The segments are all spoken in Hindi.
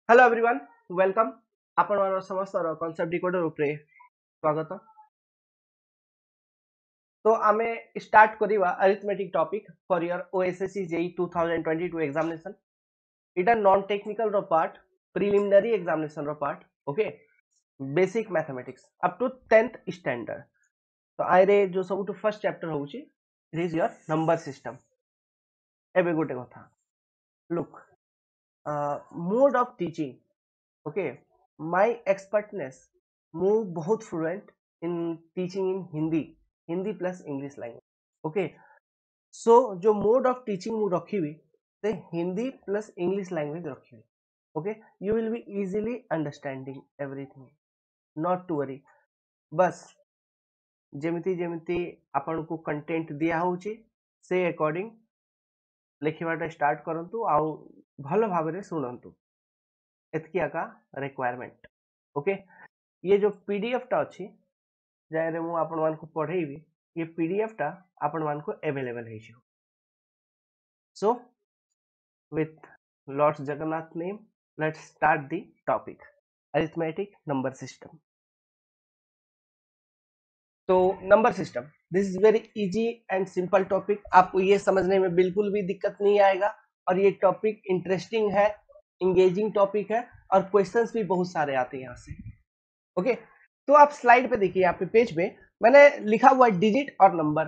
Hello everyone, welcome. आपण समस्त कॉन्सेप्ट डिकोडर उपरे स्वागत। तो आमे स्टार्ट करिवा arithmetic topic for your OSSC JE 2022 examination. इटा नॉन टेक्निकल रो पार्ट, प्रिलिमिनरी एग्जामिनेशन रो part. Okay, basic mathematics up to 10th standard. तो आइरे जो सब फर्स्ट चैप्टर होउची, it is your number system. एबे गोटे कथा look, mode of teaching. Okay, my expertness, मु बहुत fluent in teaching in Hindi, Hindi plus English language. Okay, so जो मोड ऑफ टीचिंग मु रखी से हिंदी प्लस इंग्लिश लैंग्वेज रखी। Okay, you will be easily understanding everything, not to worry. बस जेमिति जेमिति आपन को कंटेंट दिया होची से अकॉर्डिंग लिखिबाटा स्टार्ट करंतु आउ भलो भाबरे सुनंतु, एतकी आका रिक्वायरमेंट। ओके, ये जो पीडीएफ टा अच्छी जाय मु आपण मान को पढ़ेबी, ये पीडीएफ टा आपण मान को अवेलेबल है। So with lords Jagannath name, let's start the topic arithmetic number system. तो number system, this is very easy and simple topic. आपको ये समझने में बिल्कुल भी दिक्कत नहीं आएगा, और ये टॉपिक इंटरेस्टिंग है, इंगेजिंग टॉपिक है, और क्वेश्चंस भी बहुत सारे आते हैं यहाँ से। ओके, तो आप स्लाइड पे देखिए, यहाँ पे पेज पे मैंने लिखा हुआ है डिजिट और नंबर।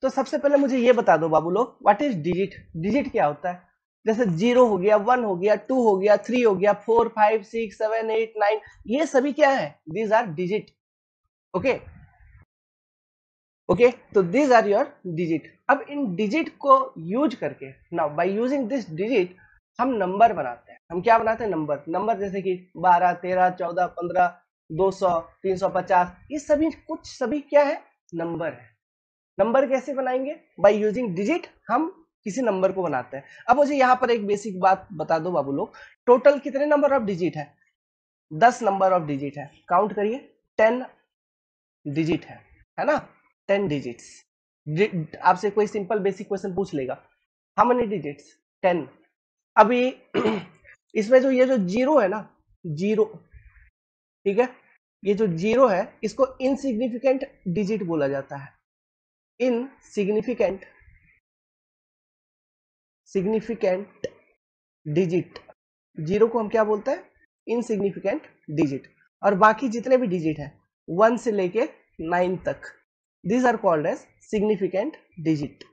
तो सबसे पहले मुझे ये बता दो बाबू लोग, व्हाट इज डिजिट? डिजिट क्या होता है? जैसे 0 हो गया, 1 हो गया, 2 हो गया, 3 हो गया, 4 5 6 7 8 9, ये सभी क्या है? These are digit. Okay okay, तो दीज आर योर डिजिट। अब इन डिजिट को यूज करके, now by using this digit, हम नंबर बनाते हैं। हम क्या बनाते हैं? नंबर। नंबर जैसे कि 12 13 14 15 200 350, ये सभी कुछ सभी क्या है? नंबर है। नंबर कैसे बनाएंगे? बाय यूजिंग डिजिट हम किसी नंबर को बनाते हैं। अब मुझे यहाँ पर एक बेसिक बात बता दो बाबू लोग, टोटल कितने नंबर ऑफ डिजिट है? 10 नंबर ऑफ डिजिट है। काउंट करिए, 10 डिजिट है ना? 10 डिजिट्स। आपसे कोई सिंपल बेसिक क्वेश्चन पूछ लेगा, हाउ मेनी डिजिट्स? 10। अभी इसमें जो ये जो जीरो है ना, जीरो, ठीक है, ये जो जीरो है इसको इनसिग्निफिकेंट डिजिट बोला जाता है। इनसिग्निफिकेंट सिग्निफिकेंट डिजिट, जीरो को हम क्या बोलते हैं? Insignificant digit. और बाकी जितने भी डिजिट है 1 से लेके 9 तक, these are called as significant digit.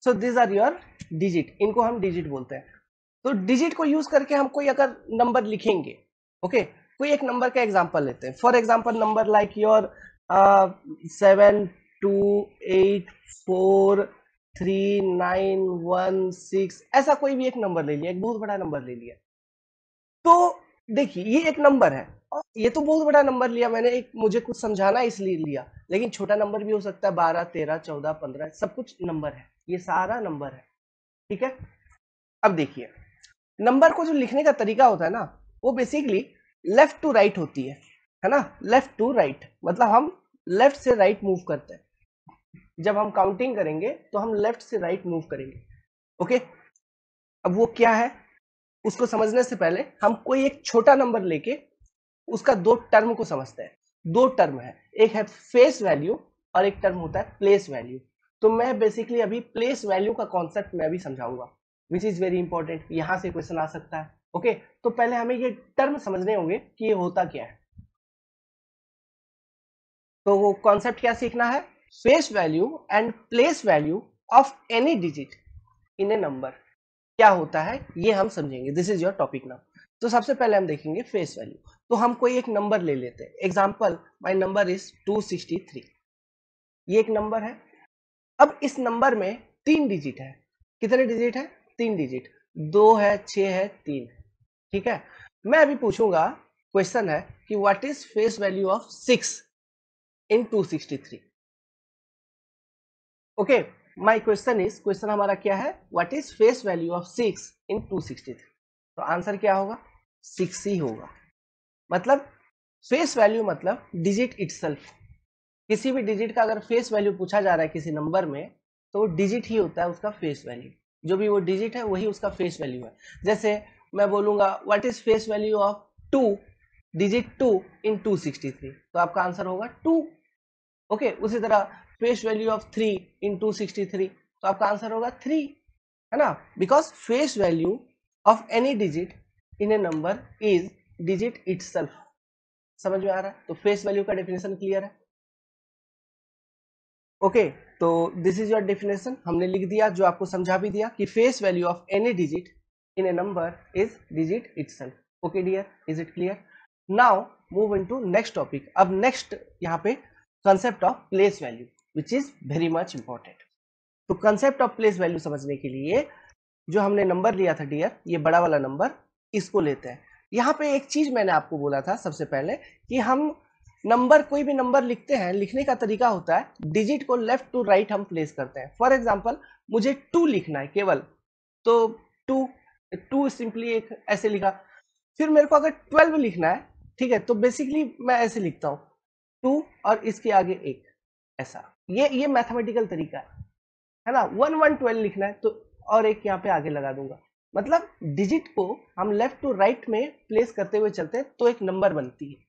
So these are your digit, इनको हम डिजिट बोलते हैं। तो डिजिट को यूज करके हम कोई अगर नंबर लिखेंगे, ओके, कोई एक नंबर का एग्जांपल लेते हैं। For example number like your 7284391 6, ऐसा कोई भी एक नंबर ले लिया, एक बहुत बड़ा नंबर ले लिया। तो देखिए ये एक नंबर है, और ये तो बहुत बड़ा नंबर लिया मैंने, एक मुझे कुछ समझाना इसलिए लिया, लेकिन छोटा नंबर भी हो सकता है, 12 13 14 15, सब कुछ नंबर है, ये सारा नंबर है। ठीक है, अब देखिए नंबर को जो लिखने का तरीका होता है ना, वो बेसिकली लेफ्ट टू राइट होती है ना? लेफ्ट टू राइट मतलब हम लेफ्ट से राइट मूव करते हैं। जब हम काउंटिंग करेंगे तो हम लेफ्ट से राइट मूव करेंगे। ओके, अब वो क्या है उसको समझने से पहले हम कोई एक छोटा नंबर लेके उसका दो टर्म को समझते हैं। दो टर्म है, एक है फेस वैल्यू और एक टर्म होता है प्लेस वैल्यू। तो मैं बेसिकली अभी प्लेस वैल्यू का कॉन्सेप्ट मैं अभी समझाऊंगा, विच इज वेरी इंपॉर्टेंट, यहां से क्वेश्चन आ सकता है। ओके, तो पहले हमें ये टर्म समझने होंगे कि ये होता क्या है। तो वो कॉन्सेप्ट क्या सीखना है? Face value and place value of any digit in a number क्या होता है ये हम समझेंगे। This is your topic now. तो सबसे पहले हम देखेंगे फेस वैल्यू। तो हम कोई एक नंबर ले लेते हैं, एग्जांपल माय नंबर इज 263, ये एक नंबर है। अब इस नंबर में 3 डिजिट है। कितने डिजिट है? 3 डिजिट, 2 है, 6 है, 3 है। ठीक है, मैं अभी पूछूंगा, क्वेश्चन है कि what is face value of 6 in 263। Okay, my question is, question हमारा क्या है? What is face value of 6 इन 263। तो आंसर क्या होगा? 6 ही होगा। मतलब फेस वैल्यू मतलब डिजिट इटसेल्फ। किसी भी डिजिट का अगर फेस वैल्यू पूछा जा रहा है किसी नंबर में, तो डिजिट ही होता है उसका फेस वैल्यू। जो भी वो डिजिट है वही उसका फेस वैल्यू है। जैसे मैं बोलूंगा what is face value of 2 digit 2 इन 263, तो आपका आंसर होगा 2। ओके, उसी तरह फेस वैल्यू ऑफ 3 इन 263, तो आपका आंसर होगा 3, है ना, because face value of any digit in a number is digit itself. समझ में आ रहा है? तो फेस वैल्यू का डेफिनेशन क्लियर है। ओके, तो दिस इज योर डेफिनेशन, हमने लिख दिया, जो आपको समझा भी दिया कि face value of any digit in a number is digit itself. Okay dear, is it clear? Now move into next topic. अब नेक्स्ट यहाँ पे concept of place value which is very much important. तो कंसेप्ट ऑफ प्लेस वैल्यू समझने के लिए जो हमने नंबर लिया था डियर, ये बड़ा वाला नंबर, इसको लेते हैं। यहाँ पे एक चीज मैंने आपको बोला था सबसे पहले कि हम नंबर, कोई भी नंबर लिखते हैं, लिखने का तरीका होता है डिजिट को लेफ्ट टू राइट हम प्लेस करते हैं। फॉर एग्जांपल मुझे 2 लिखना है केवल, तो 2 सिंपली एक ऐसे लिखा। फिर मेरे को अगर 12 लिखना है, ठीक है, तो बेसिकली मैं ऐसे लिखता हूँ 2 और इसके आगे 1, ऐसा। ये मैथमेटिकल तरीका है ना। 1112 लिखना है तो और एक यहाँ पे आगे लगा दूंगा। मतलब डिजिट को हम लेफ्ट टू राइट में प्लेस करते हुए चलते हैं तो एक नंबर बनती है।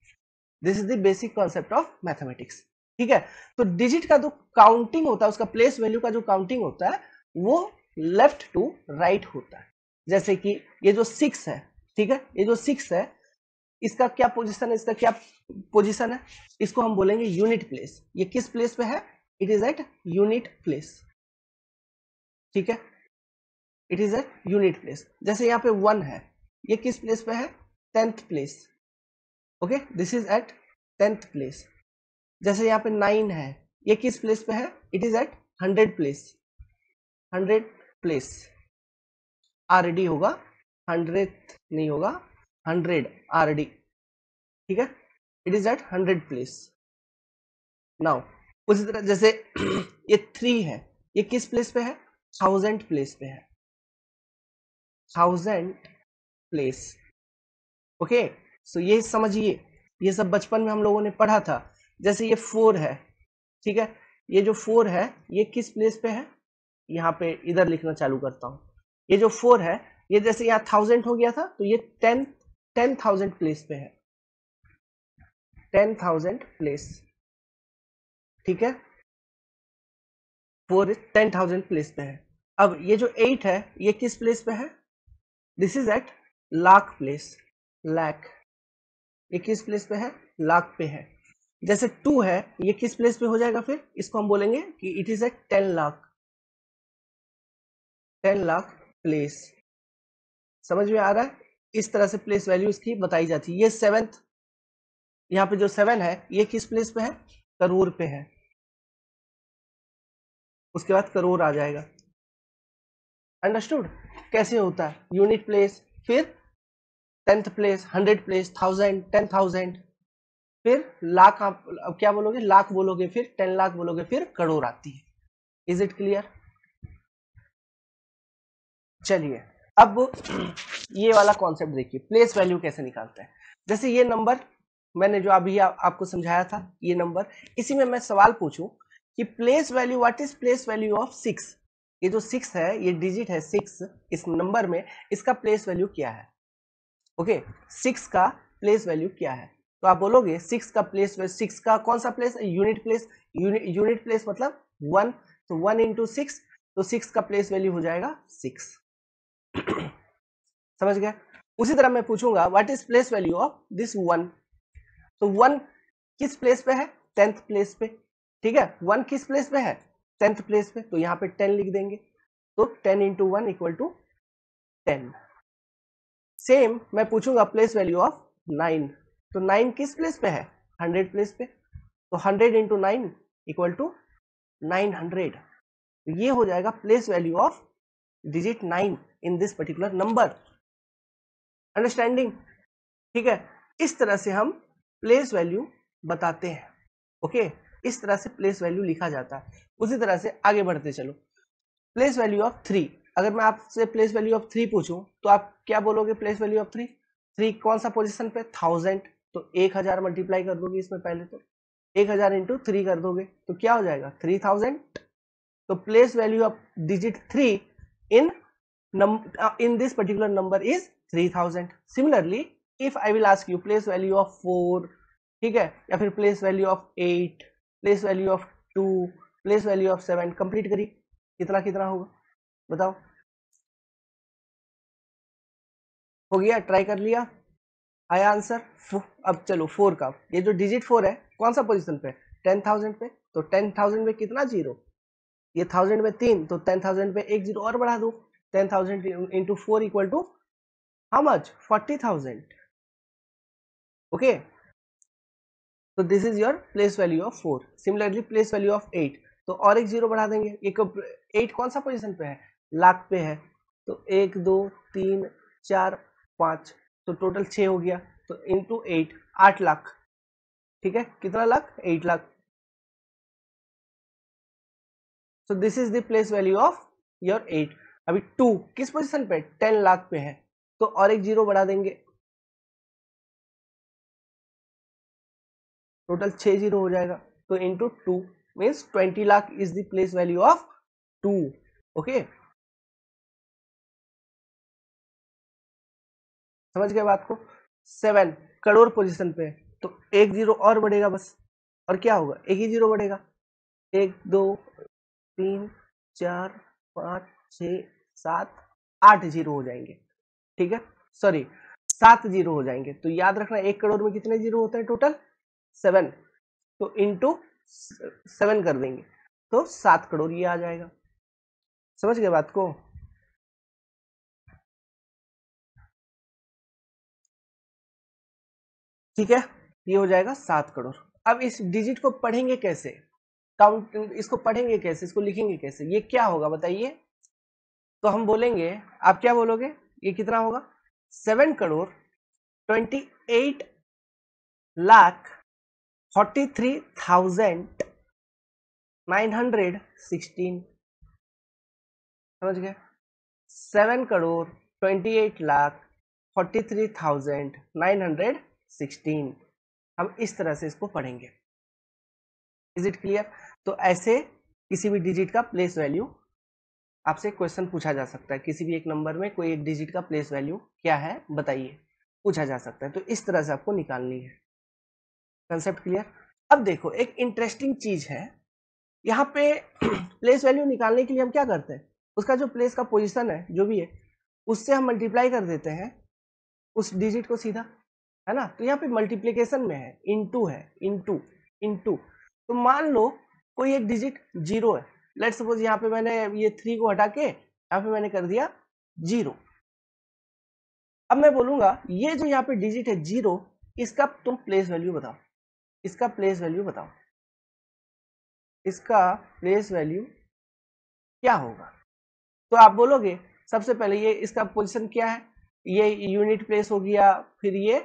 This is the basic concept of mathematics. ठीक है, तो डिजिट का जो काउंटिंग होता है, उसका प्लेस वैल्यू का जो काउंटिंग होता है वो लेफ्ट टू राइट होता है। जैसे कि ये जो 6 है, ठीक है, ये जो 6 है, इसका क्या पोजीशन है, इसका क्या पोजीशन है, इसको हम बोलेंगे यूनिट प्लेस। ये किस प्लेस पे है? It is at unit place. ठीक है, it is at unit place. जैसे यहाँ पे 1 है, ये किस प्लेस पे है? 10th place. Okay, this is at 10th place. जैसे यहाँ पे 9 है, ये किस प्लेस पे है? It is at 100 place. 100 place RD होगा, 100th नहीं होगा, 100 आरडी। ठीक है, it is at 100 place. Now उसी तरह जैसे ये 3 है, ये किस प्लेस पे है? 1000 प्लेस पे है। 1000 प्लेस। ओके, सो ये समझिए, ये सब बचपन में हम लोगों ने पढ़ा था। जैसे ये 4 है, ठीक है, ये जो 4 है ये किस प्लेस पे है? यहाँ पे इधर लिखना चालू करता हूँ। ये जो 4 है, ये जैसे यहाँ 1000 हो गया था, तो ये 10,000 प्लेस पे है। 10,000 प्लेस। ठीक है, 4 10,000 प्लेस पे है। अब ये जो 8 है, ये किस प्लेस पे है? This is at lakh place. Lakh, ये किस प्लेस पे है? लाख पे है। जैसे 2 है, ये किस प्लेस पे हो जाएगा? फिर इसको हम बोलेंगे कि it is at 10 lakh. 10 lakh place. समझ में आ रहा है? इस तरह से प्लेस वैल्यू इसकी बताई जाती है। ये 7th, यहाँ पे जो 7 है, ये किस प्लेस पे है? करोड़ पे है। उसके बाद करोड़ आ जाएगा। अंडरस्टूड? कैसे होता है? यूनिट प्लेस, फिर 10th प्लेस, 100 प्लेस, 1000, 10,000, फिर लाख। आप अब क्या बोलोगे? लाख बोलोगे, फिर 10 लाख बोलोगे, फिर करोड़ आती है। Is it clear? चलिए, अब ये वाला कॉन्सेप्ट देखिए, प्लेस वैल्यू कैसे निकालते हैं। जैसे ये नंबर मैंने जो अभी आपको समझाया था, ये नंबर, इसी में मैं सवाल पूछूं कि place value, what is place value of 6? ये जो 6 है, ये डिजिट है 6 इस नंबर में, इसका प्लेस वैल्यू क्या है? ओके, 6 का प्लेस वैल्यू क्या है? तो आप बोलोगे 6 का प्लेस, 6 का कौन सा place? Unit place. Unit place मतलब 1, तो 1 इंटू 6, तो 6 का प्लेस वैल्यू हो जाएगा 6। समझ गया? उसी तरह मैं पूछूंगा what is place value of this 1? तो 1 किस प्लेस पे है? 10th प्लेस पे। ठीक है, 1 किस प्लेस पे है? 10th प्लेस पे, तो यहाँ पे 10 लिख देंगे। तो 10 इंटू 1 इक्वल टू 10। सेम मैं पूछूंगा प्लेस वैल्यू ऑफ 9, तो 9 किस प्लेस पे है? 100 प्लेस पे, तो 100 इंटू 9 इक्वल टू 900। ये हो जाएगा place value of digit 9 in this particular number. Understanding? ठीक है, इस तरह से हम प्लेस वैल्यू बताते हैं। ओके, इस तरह से प्लेस वैल्यू लिखा जाता है। उसी तरह से आगे बढ़ते चलो। प्लेस वैल्यू ऑफ 3, अगर मैं आपसे प्लेस वैल्यू ऑफ 3 पूछूं तो आप क्या बोलोगे? प्लेस वैल्यू ऑफ 3, 3 कौन सा पोजीशन पे? 1000, तो 1000 मल्टीप्लाई कर दोगे इसमें पहले, तो 1000 इंटू 3 कर दोगे तो क्या हो जाएगा? 3000। तो place value of digit 3 in this particular number is 3000. Similarly, if I will ask you place value of 4, ठीक है, या फिर place value of 8, place value of 2, place value of 7, complete करिए, कितना कितना होगा बताओ। हो गया, ट्राई कर लिया, आया आंसर। अब चलो 4 का, ये जो डिजिट 4 है कौन सा पोजीशन पे, 10,000 पे, तो 10,000 में कितना जीरो, ये 1000 में 3, तो 10,000 पे एक जीरो और बढ़ा दो, 10,000 into 4 equal to how much, 40,000। Okay, तो this is your place value of 4। Similarly place value of 8, तो और एक जीरो बढ़ा देंगे, एक 8 कौन सा पोजीशन पे है, लाख पे है, तो 1 2 3 4 5, तो टोटल 6 हो गया, तो इंटू 8 8 लाख, ठीक है, कितना लाख, 8 लाख। सो this is the place value of your 8। अभी 2 किस पोजीशन पे, 10 लाख पे है, तो और एक जीरो बढ़ा देंगे, टोटल 6 जीरो हो जाएगा, तो into 2 means 20 lakh is the place value of 2। Okay, समझ गए बात को। 7 करोड़ पोजीशन पे है, तो एक जीरो और बढ़ेगा बस, और क्या होगा, एक ही जीरो बढ़ेगा, 1 2 3 4 5 6 7 8 जीरो हो जाएंगे, ठीक है, सॉरी 7 जीरो हो जाएंगे। तो याद रखना 1 करोड़ में कितने जीरो होते हैं टोटल, 7, तो इंटू 7 कर देंगे, तो 7 करोड़ ये आ जाएगा। समझ गए बात को। ठीक है, ये हो जाएगा 7 करोड़। अब इस डिजिट को पढ़ेंगे कैसे, काउंट, इसको पढ़ेंगे कैसे, इसको लिखेंगे कैसे, ये क्या होगा बताइए। तो हम बोलेंगे, आप क्या बोलोगे, ये कितना होगा, 7 करोड़ 28 लाख 43,916। समझ गए, 7 करोड़ 28 लाख 43,916। हम इस तरह से इसको पढ़ेंगे। Is it clear. तो ऐसे किसी भी डिजिट का प्लेस वैल्यू आपसे क्वेश्चन पूछा जा सकता है, किसी भी एक नंबर में कोई एक डिजिट का प्लेस वैल्यू क्या है बताइए, पूछा जा सकता है। तो इस तरह से आपको निकालनी है। Concept clear. अब देखो एक इंटरेस्टिंग चीज है यहाँ पे प्लेस वैल्यू निकालने के लिए हम क्या करते हैं, उसका जो प्लेस का पोजीशन है जो भी है उससे हम मल्टीप्लाई कर देते हैं उस डिजिट को सीधा, है ना। तो यहाँ पे मल्टीप्लीकेशन में है, इनटू है, इनटू इनटू। तो मान लो कोई एक डिजिट जीरो है, लेट सपोज यहाँ पे मैंने ये 3 को हटा के यहाँ पे मैंने कर दिया जीरो। अब मैं बोलूंगा ये जो यहाँ पे डिजिट है जीरो, इसका तुम प्लेस वैल्यू बताओ, इसका प्लेस वैल्यू बताओ, इसका प्लेस वैल्यू क्या होगा। तो आप बोलोगे सबसे पहले ये इसका पोजीशन क्या है, ये यूनिट प्लेस हो गया, फिर ये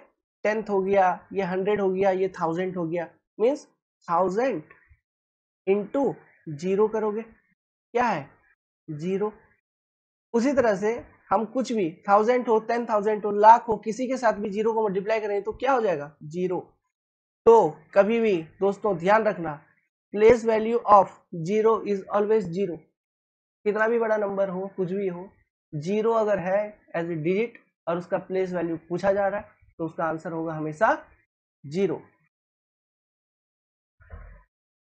10th हो गया, ये 100 हो गया, ये 1000 हो गया, मीन्स 1000 इंटू जीरो करोगे, क्या है जीरो। उसी तरह से हम कुछ भी 1000 हो, 10,000 हो, लाख हो, किसी के साथ भी जीरो को मल्टीप्लाई करें तो क्या हो जाएगा जीरो। तो कभी भी दोस्तों ध्यान रखना, place value of zero is always zero. कितना भी बड़ा नंबर हो, कुछ भी हो, जीरो अगर है एज ए डिजिट और उसका प्लेस वैल्यू पूछा जा रहा है तो उसका आंसर होगा हमेशा जीरो।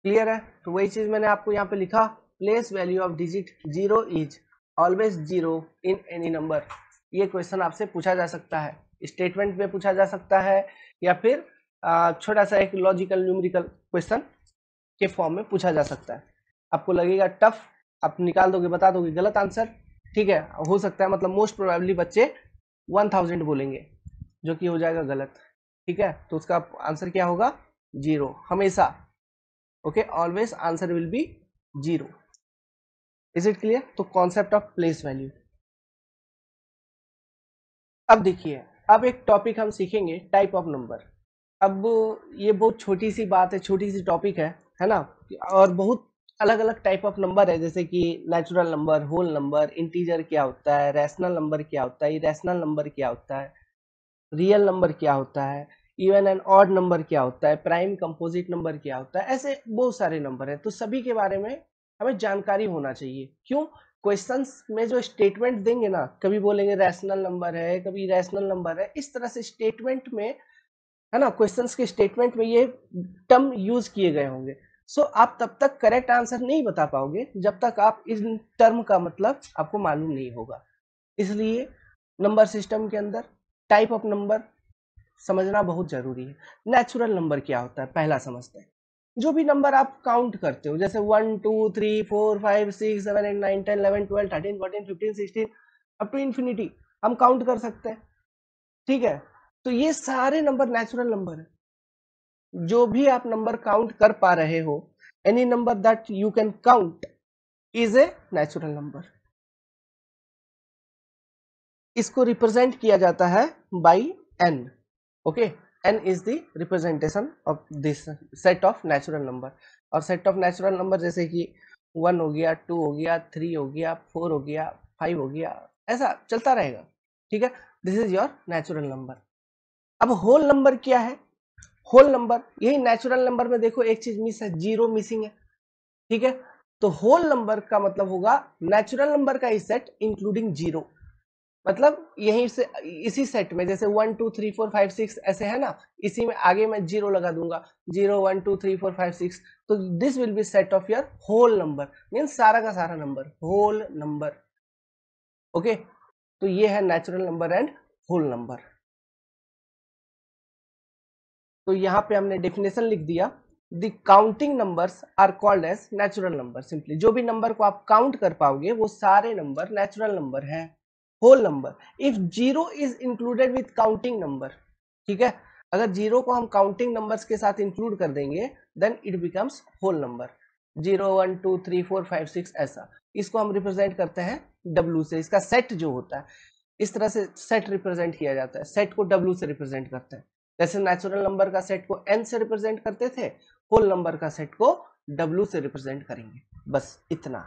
क्लियर है। तो वही चीज मैंने आपको यहाँ पे लिखा, place value of digit zero is always zero in any number. ये क्वेश्चन आपसे पूछा जा सकता है, स्टेटमेंट में पूछा जा सकता है, या फिर छोटा सा एक लॉजिकल न्यूमेरिकल क्वेश्चन के फॉर्म में पूछा जा सकता है। आपको लगेगा टफ, आप निकाल दोगे, बता दोगे गलत आंसर, ठीक है, हो सकता है, मतलब मोस्ट प्रोबेबली बच्चे 1000 बोलेंगे जो कि हो जाएगा गलत, ठीक है। तो उसका आंसर क्या होगा, जीरो हमेशा। Okay, always answer will be zero. Is it clear. तो कॉन्सेप्ट ऑफ प्लेस वैल्यू। अब देखिए, अब एक टॉपिक हम सीखेंगे, टाइप ऑफ नंबर। अब ये बहुत छोटी सी बात है, छोटी सी टॉपिक है ना, और बहुत अलग अलग टाइप ऑफ नंबर है, जैसे कि natural number, whole number, integer क्या होता है, रैशनल नंबर क्या होता है, इरेशनल नंबर क्या होता है, रियल नंबर क्या होता है, इवन एंड ऑड नंबर क्या होता है, प्राइम कंपोजिट नंबर क्या होता है, ऐसे बहुत सारे नंबर हैं। तो सभी के बारे में हमें जानकारी होना चाहिए। क्यों, क्वेश्चंस में जो स्टेटमेंट देंगे ना, कभी बोलेंगे रैशनल नंबर है, कभी रैशनल नंबर है, इस तरह से स्टेटमेंट में, है ना, क्वेश्चंस के स्टेटमेंट में ये टर्म यूज किए गए होंगे। सो आप तब तक करेक्ट आंसर नहीं बता पाओगे जब तक आप इन टर्म का मतलब आपको मालूम नहीं होगा। इसलिए नंबर सिस्टम के अंदर टाइप ऑफ नंबर समझना बहुत जरूरी है। नेचुरल नंबर क्या होता है पहला समझते हैं। जो भी नंबर आप काउंट करते हो, जैसे 1 2 3 4 5 6 7 8 9 10 11 12 13 14 15 16 अप टू इन्फिनिटी हम काउंट कर सकते हैं, ठीक है। तो ये सारे नंबर नेचुरल नंबर है। जो भी आप नंबर काउंट कर पा रहे हो, any number that you can count is a natural number. इसको रिप्रेजेंट किया जाता है by n। Okay, n is the representation of this set of natural number. और सेट ऑफ नेचुरल नंबर जैसे कि 1 हो गया, 2 हो गया, 3 हो गया, 4 हो गया, 5 हो गया, ऐसा चलता रहेगा, ठीक है। This is your natural number. अब होल नंबर क्या है? होल नंबर, यही नेचुरल नंबर में देखो एक चीज मिस है, जीरो मिसिंग है, ठीक है। तो होल नंबर का मतलब होगा नेचुरल नंबर का ही सेट इंक्लूडिंग जीरो। मतलब यहीं से इसी सेट में जैसे 1 2 3 4 5 6 ऐसे है ना, इसी में आगे मैं जीरो लगा दूंगा, 0 1 2 3 4 5 6। तो this will be set of your whole number, means सारा का सारा नंबर, होल नंबर। ओके, तो ये है natural number and whole number. तो यहाँ पे हमने डेफिनेशन लिख दिया, the counting numbers are called as natural number. Simply जो भी नंबर को आप काउंट कर पाओगे वो सारे नंबर नेचुरल नंबर है, whole number. If zero is included with counting number, ठीक है, अगर जीरो को हम काउंटिंग नंबर्स के साथ इंक्लूड कर देंगे then it becomes whole number. 0 1 2 3 4 5 6 ऐसा, इसको हम रिप्रेजेंट करते हैं W से। इसका सेट जो होता है इस तरह से सेट रिप्रेजेंट किया जाता है, सेट को W से रिप्रेजेंट करते हैं। जैसे नेचुरल नंबर का सेट को n से रिप्रेजेंट करते थे, होल नंबर का सेट को W से रिप्रेजेंट करेंगे, बस इतना,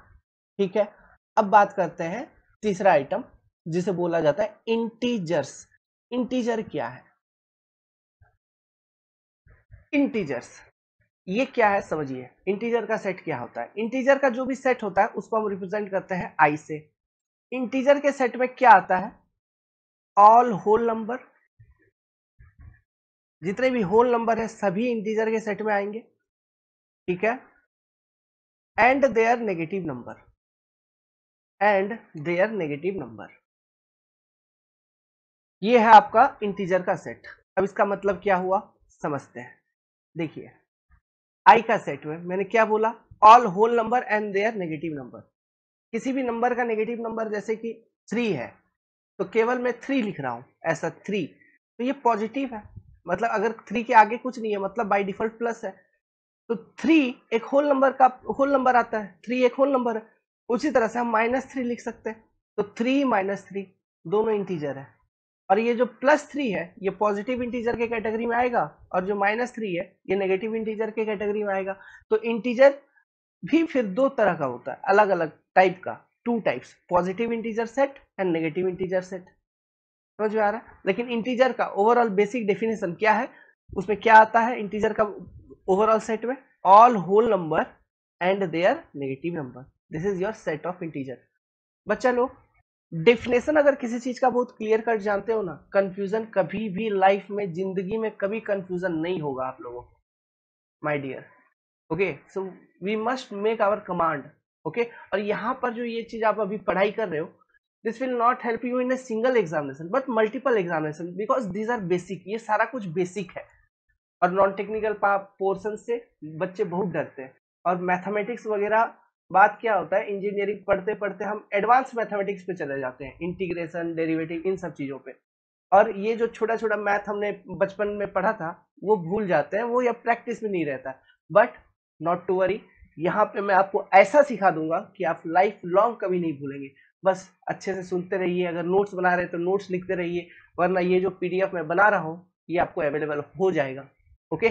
ठीक है। अब बात करते हैं तीसरा आइटम जिसे बोला जाता है इंटीजर्स। इंटीजर क्या है? इंटीजर्स ये क्या है समझिए। इंटीजर का सेट क्या होता है? इंटीजर का जो भी सेट होता है उसको हम रिप्रेजेंट करते हैं i से। इंटीजर के सेट में क्या आता है? ऑल होल नंबर, जितने भी होल नंबर है सभी इंटीजर के सेट में आएंगे, ठीक है। And their negative number, and their negative number, ये है आपका इंटीजर का सेट। अब इसका मतलब क्या हुआ समझते हैं। देखिए आई का सेट में मैंने क्या बोला? All whole number and their negative number. किसी भी नंबर का नेगेटिव नंबर जैसे कि 3 है तो केवल मैं 3 लिख रहा हूं, ऐसा 3, तो ये पॉजिटिव है। मतलब अगर 3 के आगे कुछ नहीं है मतलब बाय डिफॉल्ट प्लस है, तो 3 एक होल नंबर का होल नंबर आता है, 3 एक होल नंबर है। उसी तरह से हम -3 लिख सकते हैं, तो 3 -3 दोनों इंटीजर है। और ये जो +3 है ये पॉजिटिव इंटीजर के कैटेगरी में आएगा, और जो -3 है ये नेगेटिव इंटीजर के कैटेगरी में आएगा। तो इंटीजर भी फिर दो तरह का होता है, अलग अलग टाइप का, 2 types, positive integer set and negative integer set. समझ में आ रहा है? लेकिन इंटीजर का ओवरऑल बेसिक डेफिनेशन क्या है, उसमें क्या आता है इंटीजर का ओवरऑल सेट में? All whole number and their negative number, this is your set of integer. बच्चा लोग डेफिनेशन अगर किसी चीज का बहुत क्लियर कट जानते हो ना, कंफ्यूजन कभी भी लाइफ में, जिंदगी में कभी कंफ्यूजन नहीं होगा आप लोगों को, my dear. Okay, so we must make our command. Okay, और यहाँ पर जो ये चीज आप अभी पढ़ाई कर रहे हो, this will not help you in a single examination but multiple examination, because these are basic, ये सारा कुछ बेसिक है। और नॉन टेक्निकल पोर्शन से बच्चे बहुत डरते हैं। और मैथमेटिक्स वगैरह, बात क्या होता है, इंजीनियरिंग पढ़ते पढ़ते हम एडवांस मैथमेटिक्स पे चले जाते हैं, इंटीग्रेशन, डेरिवेटिव, इन सब चीजों पे। और ये जो छोटा छोटा मैथ हमने बचपन में पढ़ा था वो भूल जाते हैं, वो या प्रैक्टिस में नहीं रहता। बट नॉट टू वरी, यहाँ पे मैं आपको ऐसा सिखा दूंगा कि आप लाइफ लॉन्ग कभी नहीं भूलेंगे। बस अच्छे से सुनते रहिए, अगर नोट्स बना रहे हैं तो नोट्स लिखते रहिए, वरना ये जो पीडीएफ मैं बना रहा हूँ ये आपको अवेलेबल हो जाएगा। ओके,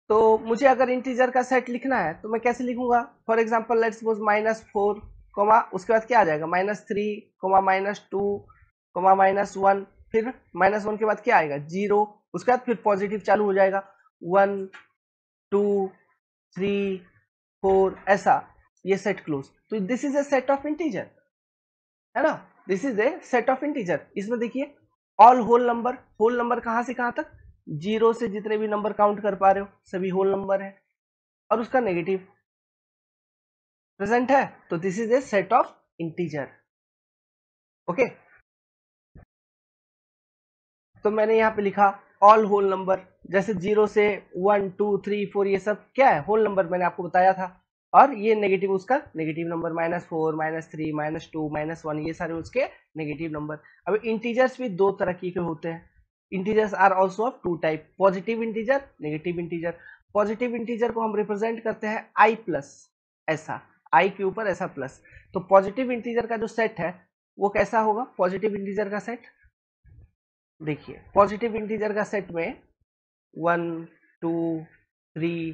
तो मुझे अगर इंटीजर का सेट लिखना है तो मैं कैसे लिखूंगा? For example let's suppose -4 comma, उसके बाद क्या आ जाएगा? -3 कोमा -2 कोमा -1, फिर -1 के बाद क्या आएगा? 0, उसके बाद फिर पॉजिटिव चालू हो जाएगा, 1 2 3 4 ऐसा। ये सेट क्लोज, तो this is a set of integer, है ना, this is a set of integer. इसमें देखिए ऑल होल नंबर कहां से कहां तक, जीरो से जितने भी नंबर काउंट कर पा रहे हो सभी होल नंबर है, और उसका नेगेटिव प्रेजेंट है, तो this is a set of integer. Okay, तो मैंने यहाँ पे लिखा ऑल होल नंबर, जैसे 0 से 1 2 3 4 ये सब क्या है, होल नंबर, मैंने आपको बताया था। और ये नेगेटिव उसका नेगेटिव नंबर, -4 -3 -2 -1, ये सारे उसके नेगेटिव नंबर। अब इंटीजर्स भी दो तरह के होते हैं। Integers are also of two type, positive integer, negative integer. Positive integer को हम रिप्रेजेंट करते हैं आई प्लस, ऐसा आई के ऊपर ऐसा प्लस। तो पॉजिटिव इंटीजर का जो सेट है वो कैसा होगा, पॉजिटिव इंटीजर का सेट देखिए, पॉजिटिव इंटीजर का सेट में 1 2 3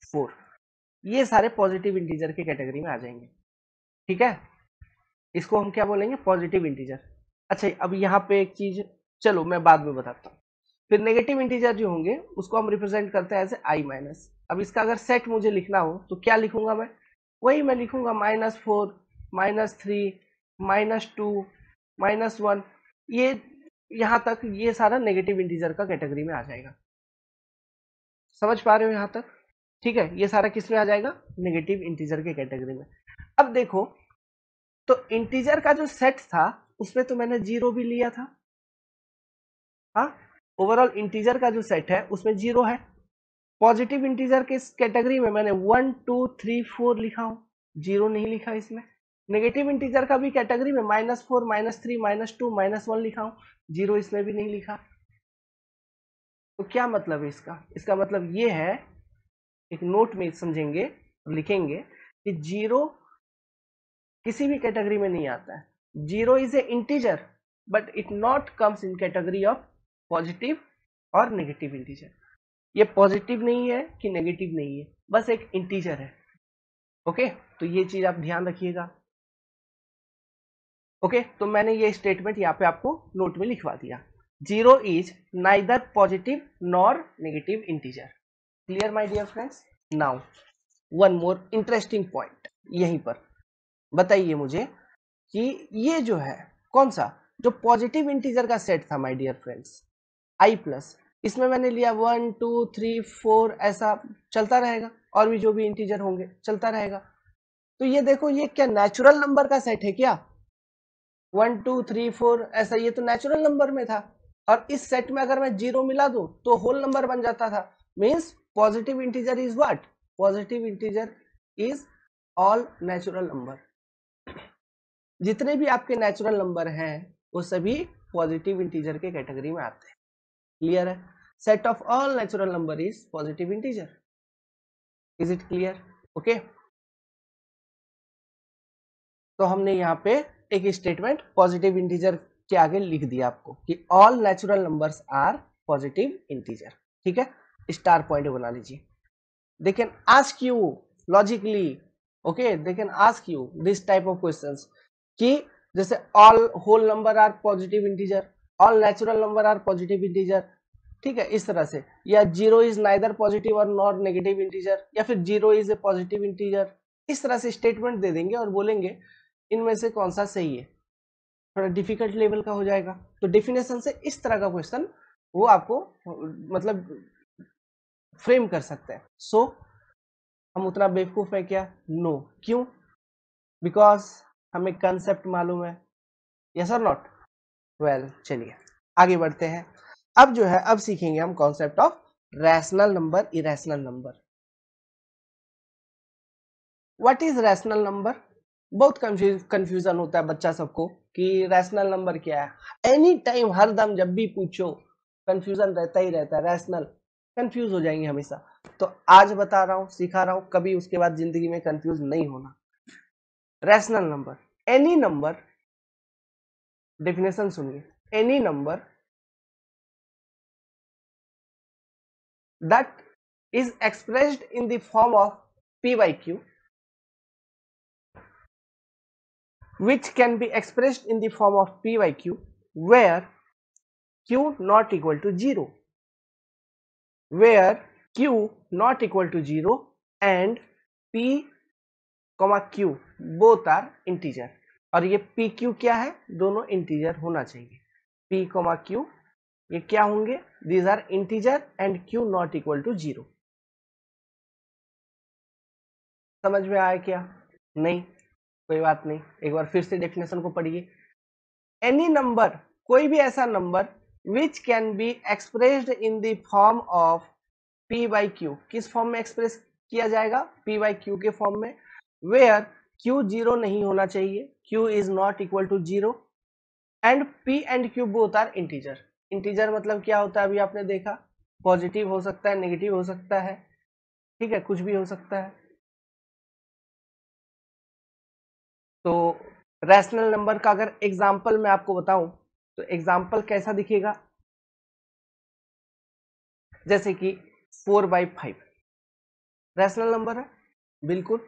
4 ये सारे पॉजिटिव इंटीजर के कैटेगरी में आ जाएंगे, ठीक है। इसको हम क्या बोलेंगे, पॉजिटिव इंटीजर। अच्छा, अब यहाँ पे एक चीज चलो मैं बाद में बताता हूँ। फिर नेगेटिव इंटीजर जो होंगे उसको हम रिप्रेजेंट करते हैं एज आई माइनस। अब इसका अगर सेट मुझे लिखना हो तो क्या लिखूंगा मैं, वही मैं लिखूंगा -4 -3 -2 -1, ये यहां तक ये सारा नेगेटिव इंटीजर का कैटेगरी में आ जाएगा। समझ पा रहे हो यहां तक, ठीक है। ये सारा किस में आ जाएगा, नेगेटिव इंटीजर के कैटेगरी में। अब देखो, तो इंटीजर का जो सेट था उसमें तो मैंने 0 भी लिया था, हाँ, ओवरऑल इंटीजर का जो सेट है उसमें 0 है। पॉजिटिव इंटीजर के कैटेगरी में मैंने 1 2 3 4 लिखा हूं, 0 नहीं लिखा इसमें। नेगेटिव इंटीजर का भी कैटेगरी में -4 -3 -2 -1 लिखा हूं, 0 इसमें भी नहीं लिखा। तो क्या मतलब है इसका, इसका मतलब ये है, एक नोट में समझेंगे और लिखेंगे कि 0 किसी भी कैटेगरी में नहीं आता है। 0 is a integer but it not comes in category of positive और नेगेटिव इंटीजर। ये पॉजिटिव नहीं है कि नेगेटिव नहीं है, बस एक इंटीजर है। ओके, तो ये चीज आप ध्यान रखिएगा। ओके, तो मैंने ये स्टेटमेंट यहाँ पे आपको नोट में लिखवा दिया। 0 is neither positive nor negative integer. Clear my dear friends. Now one more interesting point, यहीं पर बताइए मुझे कि ये जो है कौन सा, जो पॉजिटिव इंटीजर का सेट था my dear friends, I plus, इसमें मैंने लिया 1 2 3 4 ऐसा चलता रहेगा, और भी जो भी इंटीजर होंगे चलता रहेगा। तो ये देखो, ये क्या नेचुरल नंबर का सेट है क्या, 1 2 3 4 ऐसा, ये तो नेचुरल नंबर में था। और इस सेट में अगर मैं 0 मिला दूं तो होल नंबर बन जाता था। Means positive integer is what, positive integer is all natural number. जितने भी आपके नेचुरल नंबर हैं वो सभी पॉजिटिव इंटीजर के कैटेगरी में आते हैं। क्लियर है, set of all natural number is positive integer. Is it clear, okay. तो हमने यहाँ पे एक स्टेटमेंट पॉजिटिव इंटीजर के आगे लिख दिया आपको कि all natural numbers are positive integer, ठीक है। स्टार पॉइंट बना लीजिए। They can ask you logically, okay, they can ask you this type of questions कि जैसे all whole number are positive integer, all natural number are positive integer, ठीक है, इस तरह से। या 0 इज नाइदर पॉजिटिव और नॉट नेगेटिव इंटीजर, या फिर 0 इज ए पॉजिटिव इंटीजर, इस तरह से स्टेटमेंट दे देंगे और बोलेंगे इनमें से कौन सा सही है। थोड़ा डिफिकल्ट लेवल का हो जाएगा, तो डेफिनेशन से इस तरह का क्वेश्चन वो आपको मतलब फ्रेम कर सकते हैं। सो हम उतना बेवकूफ है क्या, नो। क्यों, बिकॉज हमें कंसेप्ट मालूम है, यस और नॉट। वेल, चलिए आगे बढ़ते हैं। अब जो है, अब सीखेंगे हम concept of rational number, irrational number. What is rational number, बहुत कंफ्यूजन होता है बच्चा सबको कि रैशनल नंबर क्या है। एनी टाइम, हर दम जब भी पूछो कंफ्यूजन रहता ही रहता है, रैशनल, कंफ्यूज हो जाएंगे हमेशा। तो आज बता रहा हूं, सिखा रहा हूं, कभी उसके बाद जिंदगी में कंफ्यूज नहीं होना। Rational number, any number, definition सुनिए, any number that is expressed in the form of p by q, which can be expressed in the form of p by q where q not equal to 0, where q not equal to 0 and p comma Q both are integer, और ये पी क्यू क्या है, दोनों इंटीजर होना चाहिए। पी कॉमा क्यू ये क्या होंगे, these are integer and Q not equal to 0। समझ में आया क्या? नहीं, कोई बात नहीं, एक बार फिर से डेफिनेशन को पढ़िए। एनी नंबर, कोई भी ऐसा number which can be expressed in the form of P by Q, किस फॉर्म में एक्सप्रेस किया जाएगा, पी बाई क्यू के फॉर्म में, वेयर क्यू 0 नहीं होना चाहिए, Q is not equal to 0 and P and Q both are integer. Integer मतलब क्या होता है, अभी आपने देखा, पॉजिटिव हो सकता है, नेगेटिव हो सकता है, ठीक है, कुछ भी हो सकता है। तो रैशनल नंबर का अगर एग्जाम्पल मैं आपको बताऊं तो एग्जाम्पल कैसा दिखेगा, जैसे कि 4/5 रैशनल नंबर है, बिल्कुल।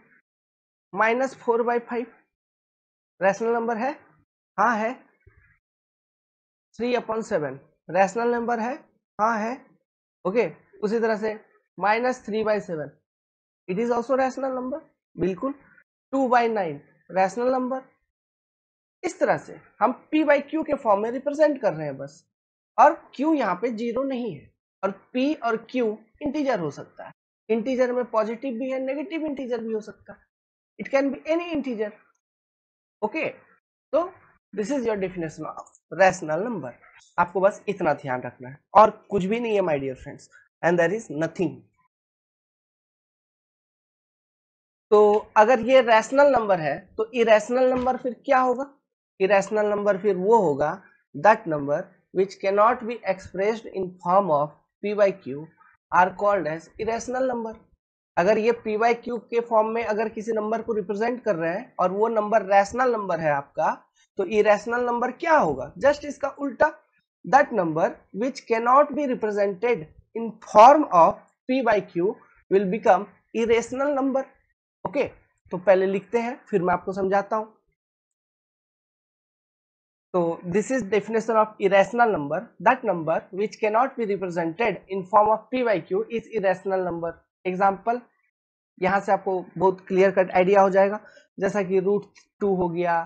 -4/5 रैशनल नंबर है, हाँ है। 3/7 रैशनल नंबर है, हाँ है, ओके। उसी तरह से -3/7 it is also rational number, बिल्कुल। 2/9 रैशनल नंबर। इस तरह से हम p बाई क्यू के फॉर्म में रिप्रेजेंट कर रहे हैं बस, और q यहाँ पे 0 नहीं है, और p और q इंटीजर हो सकता है। इंटीजर में पॉजिटिव भी है, नेगेटिव इंटीजर भी हो सकता है, it can be any integer, okay. तो this is your definition of rational number. आपको बस इतना ध्यान रखना है, और कुछ भी नहीं है my dear friends, and there is nothing. तो अगर ये रैशनल नंबर है तो इरेशनल नंबर फिर क्या होगा, इरेशनल नंबर फिर वो होगा that number which cannot be expressed in form of p by q are called as irrational number। अगर ये p by q के फॉर्म में अगर किसी नंबर को रिप्रेजेंट कर रहे हैं और वो नंबर रैशनल नंबर है आपका, तो इरेशनल नंबर क्या होगा, जस्ट इसका उल्टा, that number which cannot be represented in form of p by q will become irrational number, okay. तो पहले लिखते हैं, फिर मैं आपको समझाता हूं। तो this is definition of irrational number, that number which cannot be represented in form of P by Q is irrational number. Example, यहां से आपको बहुत क्लियर कट आइडिया हो जाएगा, जैसा कि √2 हो गया,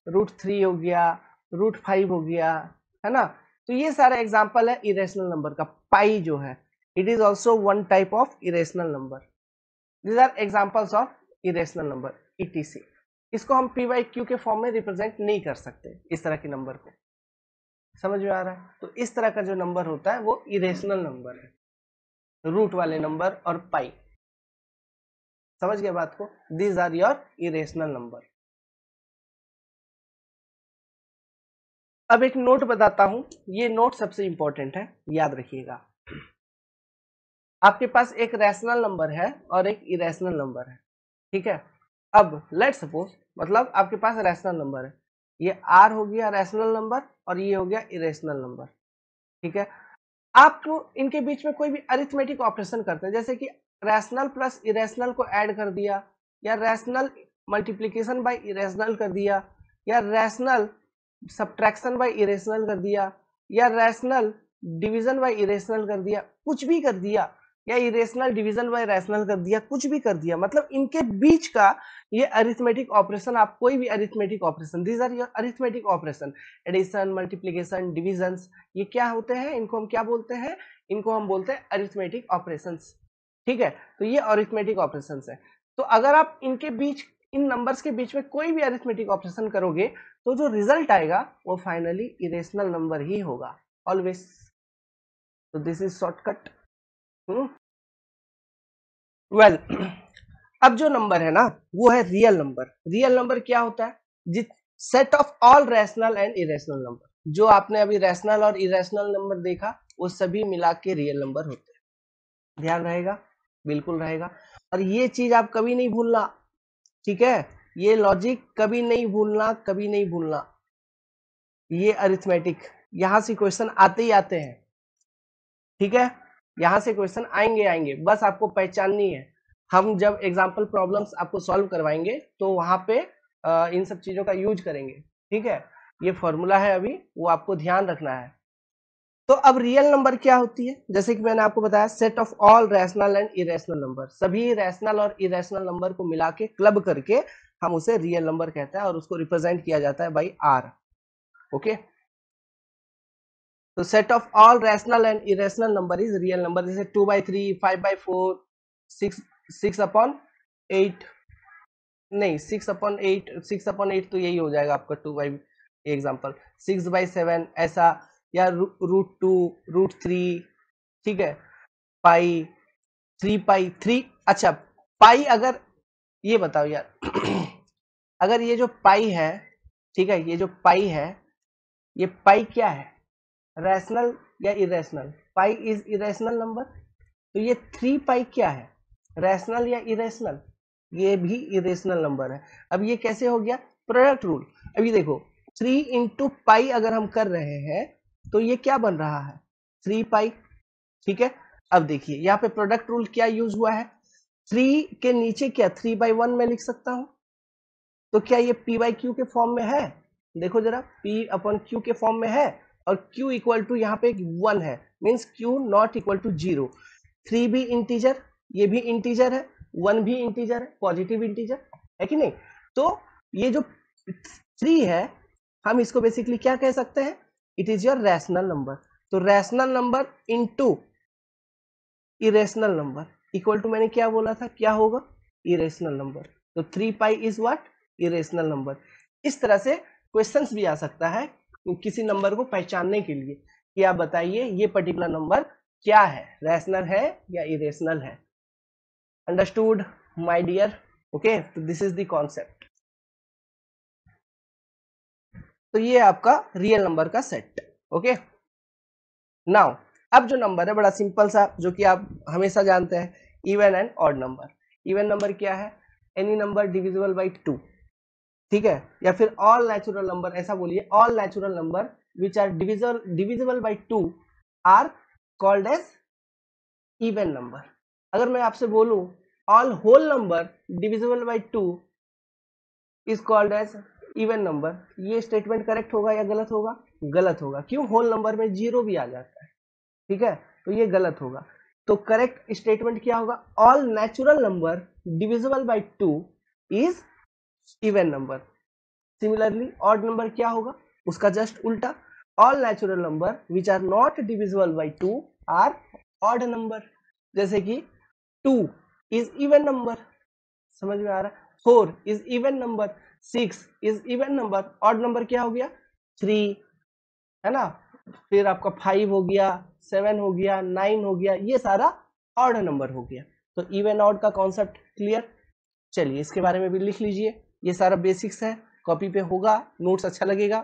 √3 हो गया, √5 हो गया, है ना। तो ये सारे एग्जाम्पल है इरेशनल नंबर का। पाई जो है it is also one type of irrational number. These are examples of irrational number ETC। इसको हम पी बाई क्यू के फॉर्म में रिप्रेजेंट नहीं कर सकते, इस तरह के नंबर को। समझ में आ रहा है? तो इस तरह का जो नंबर होता है वो इरेशनल नंबर है, रूट वाले नंबर और पाई। समझ गए बात को? These are your irrational number. अब एक नोट बताता हूं, ये नोट सबसे इंपॉर्टेंट है, याद रखिएगा। आपके पास एक रैशनल नंबर है और एक इरेशनल नंबर है, ठीक है। अब लेट सपोज, मतलब आपके पास रैशनल नंबर है, ये r हो गया रैशनल नंबर और ये हो गया इरेशनल नंबर, ठीक है। आप इनके बीच में कोई भी अरिथमेटिक ऑपरेशन करते हैं, जैसे कि रैशनल प्लस इरेशनल को ऐड कर दिया, या रैशनल मल्टीप्लिकेशन बाय इरेशनल कर दिया, या रैशनल सब्ट्रैक्शन बाय इरेशनल कर दिया, या रैशनल डिवीजन बाय इरेशनल कर दिया, कुछ भी कर दिया, या इरेशनल डिवीजन बाय रैशनल कर दिया, कुछ भी कर दिया, मतलब इनके बीच का ये अरिथमेटिक ऑपरेशन, आप कोई भी arithmetic operation, these are your arithmetic operation, addition, multiplication, divisions, ये क्या होते हैं, इनको हम क्या बोलते हैं, इनको हम बोलते हैं अरिथमेटिक ऑपरेशंस, ठीक है। तो ये अरिथमेटिक ऑपरेशंस है। तो अगर आप इनके बीच, इन नंबर्स के बीच में कोई भी अरिथमेटिक ऑपरेशन करोगे तो जो रिजल्ट आएगा वो फाइनली इरेशनल नंबर ही होगा, ऑलवेज। तो दिस इज शॉर्टकट। वेल, अब जो नंबर है ना वो है रियल नंबर। रियल नंबर क्या होता है, जिस set of all rational and irrational number, जो आपने अभी रैशनल और इरेशनल नंबर देखा वो सभी मिला के रियल नंबर होते हैं। ध्यान रहेगा, बिल्कुल रहेगा। और ये चीज आप कभी नहीं भूलना, ठीक है, ये लॉजिक कभी नहीं भूलना, कभी नहीं भूलना। ये अरिथमेटिक यहां से क्वेश्चन आते ही आते हैं, ठीक है, यहां से क्वेश्चन आएंगे आएंगे, बस आपको पहचाननी है। हम जब एग्जाम्पल प्रॉब्लम्स आपको सॉल्व करवाएंगे तो वहां पे इन सब चीजों का यूज करेंगे, ठीक है। ये फॉर्मूला है अभी, वो आपको ध्यान रखना है। तो अब रियल नंबर क्या होती है, जैसे कि मैंने आपको बताया set of all rational and irrational number, सभी रैशनल और इरेशनल नंबर को मिला के क्लब करके हम उसे रियल नंबर कहते हैं और उसको रिप्रेजेंट किया जाता है बाई आर। ओके, तो set of all rational and irrational number is real number, जैसे 2/3, 5/4, 6/8, नहीं 6/8, 6/8 तो यही हो जाएगा आपका 2 एग्जाम्पल, 6/7 ऐसा, या √2, √3, ठीक है, पाई, 3/3। अच्छा, पाई, अगर ये बताओ यार अगर ये जो पाई है, ठीक है, ये जो पाई है, ये पाई क्या है, रैशनल या irrational? Pi is irrational number, तो ये 3 पाई क्या है, रैशनल या इरेशनल? ये भी इरेशनल नंबर है। अब ये कैसे हो गया, प्रोडक्ट रूल। अभी देखो 3 इंटू पाई अगर हम कर रहे हैं तो ये क्या बन रहा है, 3 पाई, ठीक है। अब देखिए यहाँ पे प्रोडक्ट रूल क्या यूज हुआ है, 3 के नीचे क्या 3/1 में लिख सकता हूं, तो क्या ये p/q के फॉर्म में है, देखो जरा p/q के फॉर्म में है, और q इक्वल टू यहाँ पे 1 है, means q not equal to 0। 3 भी इंटीजर, ये भी इंटीजर है, 1 भी इंटीजर है, पॉजिटिव इंटीजर है कि नहीं। तो ये जो 3 है, हम इसको बेसिकली क्या कह सकते हैं, it is your rational number. तो rational number into irrational number equal to, मैंने क्या बोला था, क्या होगा, इरेशनल नंबर। तो 3 pi is what, irrational number. इस तरह से क्वेश्चंस भी आ सकता है किसी नंबर को पहचानने के लिए कि आप बताइए ये पर्टिकुलर नंबर क्या है, रैशनल है या इरेशनल है। Understood my dear? ओके, तो दिस इज द कॉन्सेप्ट। तो ये आपका रियल नंबर का सेट। ओके, नाउ अब जो नंबर है बड़ा सिंपल सा, जो कि आप हमेशा जानते हैं, even and odd number. Even number क्या है, एनी नंबर डिविजिबल बाई 2, ठीक है, या फिर ऑल नेचुरल नंबर, ऐसा बोलिए, all natural number which are divisible by 2 are called as even number. अगर मैं आपसे बोलूं all whole number divisible by 2 is called as even number, ये स्टेटमेंट करेक्ट होगा या गलत होगा? गलत होगा। क्यों, होल नंबर में 0 भी आ जाता है, ठीक है, तो ये गलत होगा। तो करेक्ट स्टेटमेंट क्या होगा, all natural number divisible by 2 is even number. Similarly odd number क्या होगा, उसका जस्ट उल्टा, all natural number which are not divisible by 2 are odd number. जैसे कि 2 इज इवन नंबर, समझ में आ रहा है, 4 is even number, 6 is even number, odd number क्या हो गया, 3, है ना, फिर आपका 5 हो गया, 7 हो गया, 9 हो गया, ये सारा ऑड नंबर हो गया। तो इवन ऑड का कॉन्सेप्ट क्लियर। चलिए इसके बारे में भी लिख लीजिए, ये सारा बेसिक्स है, कॉपी पे होगा, नोट्स अच्छा लगेगा।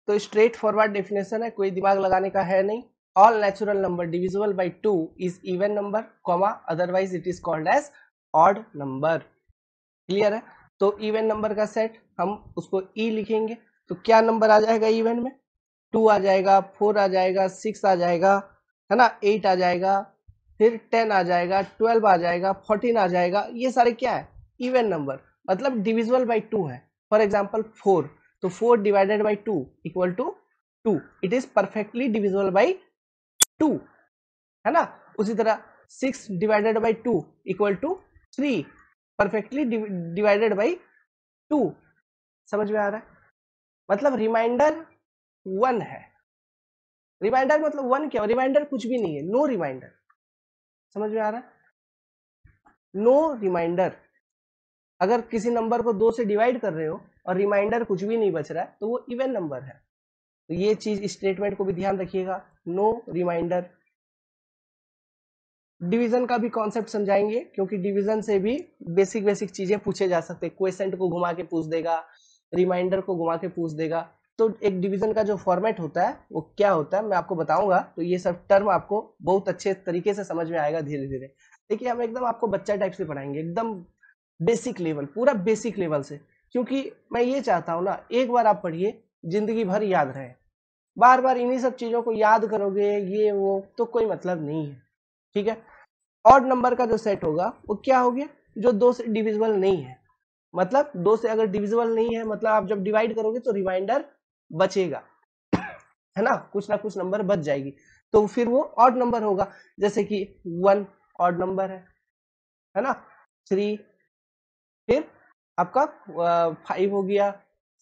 तो स्ट्रेट फॉरवर्ड डेफिनेशन है, कोई दिमाग लगाने का है नहीं। All natural number divisible by 2 is even number, comma otherwise it is called as odd number. Clear है। तो इवन नंबर का सेट हम उसको ई लिखेंगे, तो क्या नंबर आ जाएगा इवन में, 2 आ जाएगा, 4 आ जाएगा, 6 आ जाएगा, है ना, 8 आ जाएगा, फिर 10 आ जाएगा, 12 आ जाएगा, 14 आ जाएगा, ये सारे क्या है, इवन नंबर, मतलब डिविजिबल बाई 2 है। फॉर एग्जाम्पल 4, तो 4 divided by 2 equal to 2, it is perfectly divisible by 2, है ना। उसी तरह 6 divided by 2 equal to 3, perfectly divided by 2। समझ में आ रहा है, मतलब रिमाइंडर 1 है। रिमाइंडर मतलब 1 क्या, रिमाइंडर कुछ भी नहीं है, नो रिमाइंडर। समझ में आ रहा है, नो रिमाइंडर। अगर किसी नंबर को 2 से डिवाइड कर रहे हो और रिमाइंडर कुछ भी नहीं बच रहा है तो वो इवन नंबर है। तो ये चीज स्टेटमेंट को भी ध्यान रखिएगा, नो रिमाइंडर। डिवीजन का भी कॉन्सेप्ट समझाएंगे, क्योंकि डिवीजन से भी बेसिक बेसिक चीजें पूछे जा सकते हैं, क्वेश्चन को घुमा के पूछ देगा, रिमाइंडर को घुमा के पूछ देगा। तो एक डिवीजन का जो फॉर्मेट होता है वो क्या होता है मैं आपको बताऊंगा, तो ये सब टर्म आपको बहुत अच्छे तरीके से समझ में आएगा धीरे धीरे। देखिए हम एकदम आपको बच्चा टाइप से पढ़ाएंगे, एकदम बेसिक लेवल, पूरा बेसिक लेवल से, क्योंकि मैं ये चाहता हूँ ना, एक बार आप पढ़िए जिंदगी भर याद रहे। बार बार इन्हीं सब चीजों को याद करोगे ये वो तो कोई मतलब नहीं है, ठीक है। ऑड नंबर का जो सेट होगा वो क्या हो गया, जो 2 से डिविजिबल नहीं है, मतलब 2 से अगर डिविजिबल नहीं है मतलब आप जब डिवाइड करोगे तो रिमाइंडर बचेगा। है ना कुछ नंबर बच जाएगी, तो फिर वो ऑड नंबर होगा। जैसे कि 1 ऑड नंबर है ना, 3, फिर आपका 5 हो गया,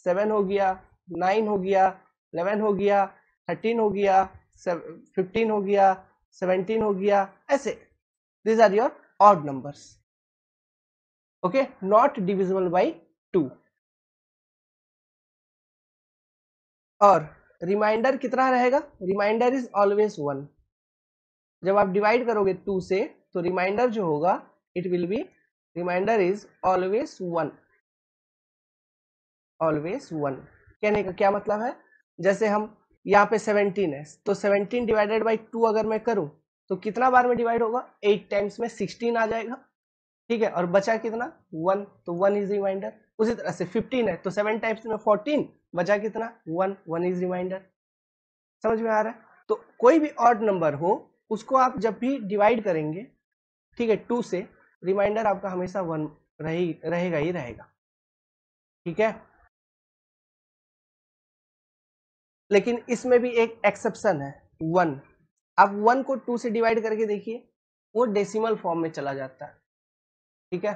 7 हो गया, 9 हो गया, 11 हो गया, 13 हो गया, 15 हो गया, 17 हो गया, ऐसे। these are your odd numbers, okay, not divisible by 2। और रिमाइंडर कितना रहेगा, रिमाइंडर इज ऑलवेज 1। जब आप डिवाइड करोगे 2 से तो रिमाइंडर जो होगा it will be, remainder is always 1, always 1। कहने का क्या मतलब है, जैसे हम यहाँ पे 17 है, तो 17 डिवाइडेड बाई 2 अगर मैं करूं तो कितना बार में डिवाइड होगा, 8 टाइम्स में 16 आ जाएगा, ठीक है, और बचा कितना 1, तो 1 इज रिमाइंडर। उसी तरह से 15 है तो 7 टाइम्स में 14, बचा कितना 1, 1 इज रिमाइंडर। समझ में आ रहा है। तो कोई भी ऑड नंबर हो उसको आप जब भी डिवाइड करेंगे, ठीक है, 2 से, रिमाइंडर आपका हमेशा 1 रहेगा ही रहेगा, ठीक है। लेकिन इसमें भी एक एक्सेप्शन है, 1। आप 1 को 2 से डिवाइड करके देखिए, वो डेसिमल फॉर्म में चला जाता है, ठीक है।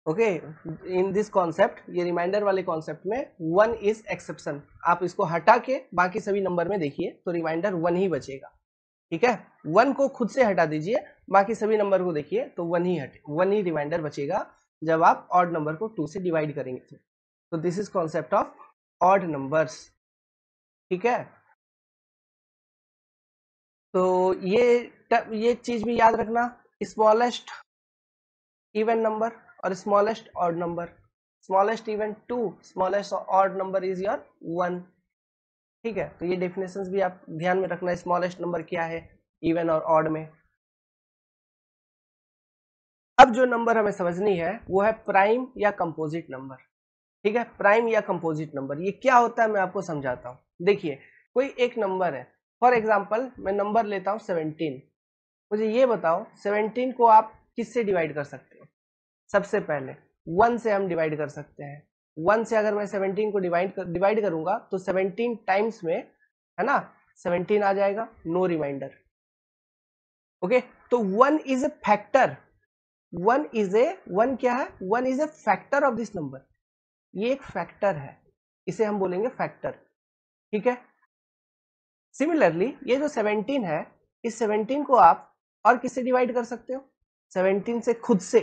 ओके, इन दिस कॉन्सेप्ट, ये रिमाइंडर वाले कॉन्सेप्ट में 1 इज एक्सेप्शन। आप इसको हटा के बाकी सभी नंबर में देखिए तो रिमाइंडर 1 ही बचेगा, ठीक है। 1 को खुद से हटा दीजिए, बाकी सभी नंबर को देखिए तो 1 ही रिमाइंडर बचेगा जब आप ऑड नंबर को 2 से डिवाइड करेंगे तो this is concept of odd numbers, ठीक है। तो ये चीज भी याद रखना, स्मॉलेस्ट इवन नंबर और smallest odd number, smallest even 2, smallest odd number is your 1, ठीक है। तो ये डेफिनेशंस भी आप ध्यान में रखना, स्मॉलेस्ट नंबर क्या है इवन और ऑड में। अब जो नंबर हमें समझनी है वो है प्राइम या कंपोजिट नंबर, ठीक है। प्राइम या कंपोजिट नंबर ये क्या होता है मैं आपको समझाता हूँ। देखिए, कोई एक नंबर है, फॉर एग्जांपल मैं नंबर लेता हूँ 17। मुझे ये बताओ 17 को आप किससे डिवाइड कर सकते हो। सबसे पहले 1 से हम डिवाइड कर सकते हैं। 1 से अगर मैं 17 को डिवाइड करूंगा तो 17 टाइम्स में, है ना, 17 आ जाएगा, नो रिमाइंडर, ओके। तो 1 इज ए फैक्टर, 1 क्या है, 1 is a factor of this number, ये एक फैक्टर है, इसे हम बोलेंगे फैक्टर, ठीक है। सिमिलरली ये जो 17 है, इस 17 को आप और किससे डिवाइड कर सकते हो, 17 से खुद से,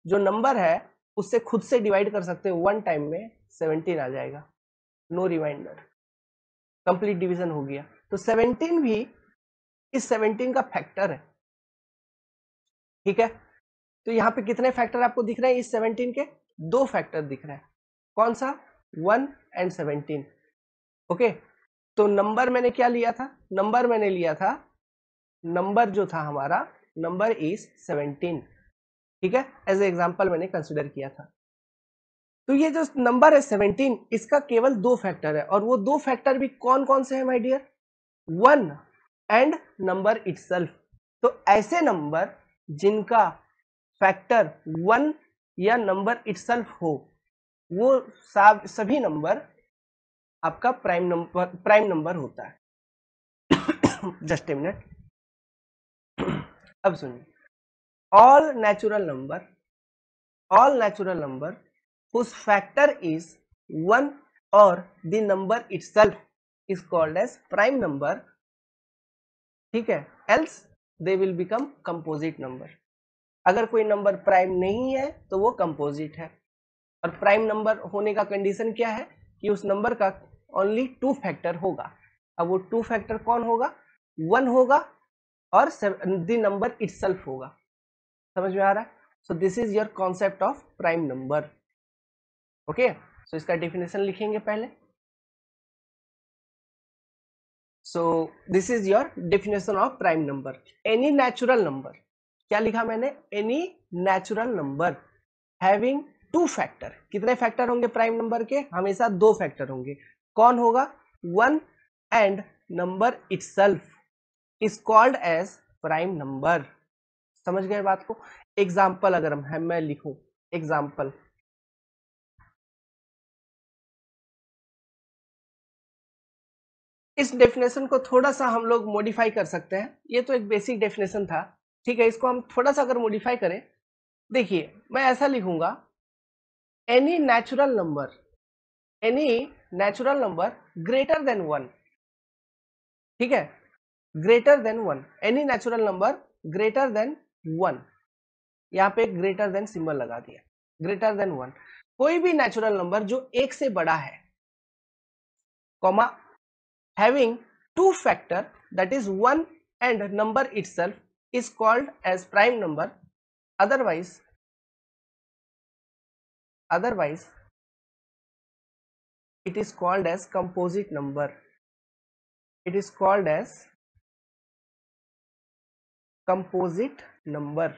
जो नंबर है उससे खुद से डिवाइड कर सकते हो, 1 टाइम में 17 आ जाएगा, नो रिमाइंडर, कंप्लीट डिवीजन हो गया। तो 17 भी इस 17 का फैक्टर है, ठीक है। तो यहाँ पे कितने फैक्टर आपको दिख रहे हैं इस 17 के, 2 फैक्टर दिख रहे हैं, कौन सा, 1 एंड 17, ओके। तो नंबर मैंने क्या लिया था, नंबर मैंने लिया था, नंबर जो था हमारा, नंबर इज 17, ठीक है, एज ए एग्जांपल मैंने कंसिडर किया था। तो ये जो नंबर है 17, इसका केवल 2 फैक्टर है, और वो 2 फैक्टर भी कौन कौन से हैं my dear, 1 and number itself. तो ऐसे नंबर जिनका फैक्टर 1 या नंबर इटसेल्फ हो, वो सभी नंबर आपका प्राइम नंबर होता है। जस्ट ए मिनट, अब सुनिए, all natural number, all natural number whose factor is 1 or the number itself is called as prime number, ठीक है, else they will become composite number। अगर कोई नंबर प्राइम नहीं है तो वो कंपोजिट है, और प्राइम नंबर होने का कंडीशन क्या है कि उस नंबर का ओनली 2 फैक्टर होगा। अब वो 2 फैक्टर कौन होगा, 1 होगा और द नंबर इटसेल्फ होगा। समझ में आ रहा है। So this is your concept of prime number, okay. So इसका डेफिनेशन लिखेंगे पहले। So this is your definition of prime number, any natural number, क्या लिखा मैंने, any natural number having 2 factor, कितने फैक्टर होंगे प्राइम नंबर के, हमेशा 2 फैक्टर होंगे, कौन होगा, 1 and number itself is called as prime number. समझ गए बात को। एग्जाम्पल अगर मैं लिखूं, एग्जाम्पल इस डेफिनेशन को थोड़ा सा हम लोग मॉडिफाई कर सकते हैं। ये तो एक बेसिक डेफिनेशन था, ठीक है, इसको हम थोड़ा सा अगर मॉडिफाई करें, देखिए मैं ऐसा लिखूंगा, any natural number greater than 1, ठीक है, greater than 1, any natural number greater than 1, यहाँ पे ग्रेटर देन सिंबल लगा दिया, ग्रेटर देन 1, कोई भी नेचुरल नंबर जो एक से बड़ा है, comma, having two factor, that is 1 and number itself is called as prime number, otherwise it is called as composite number, it is called as composite number।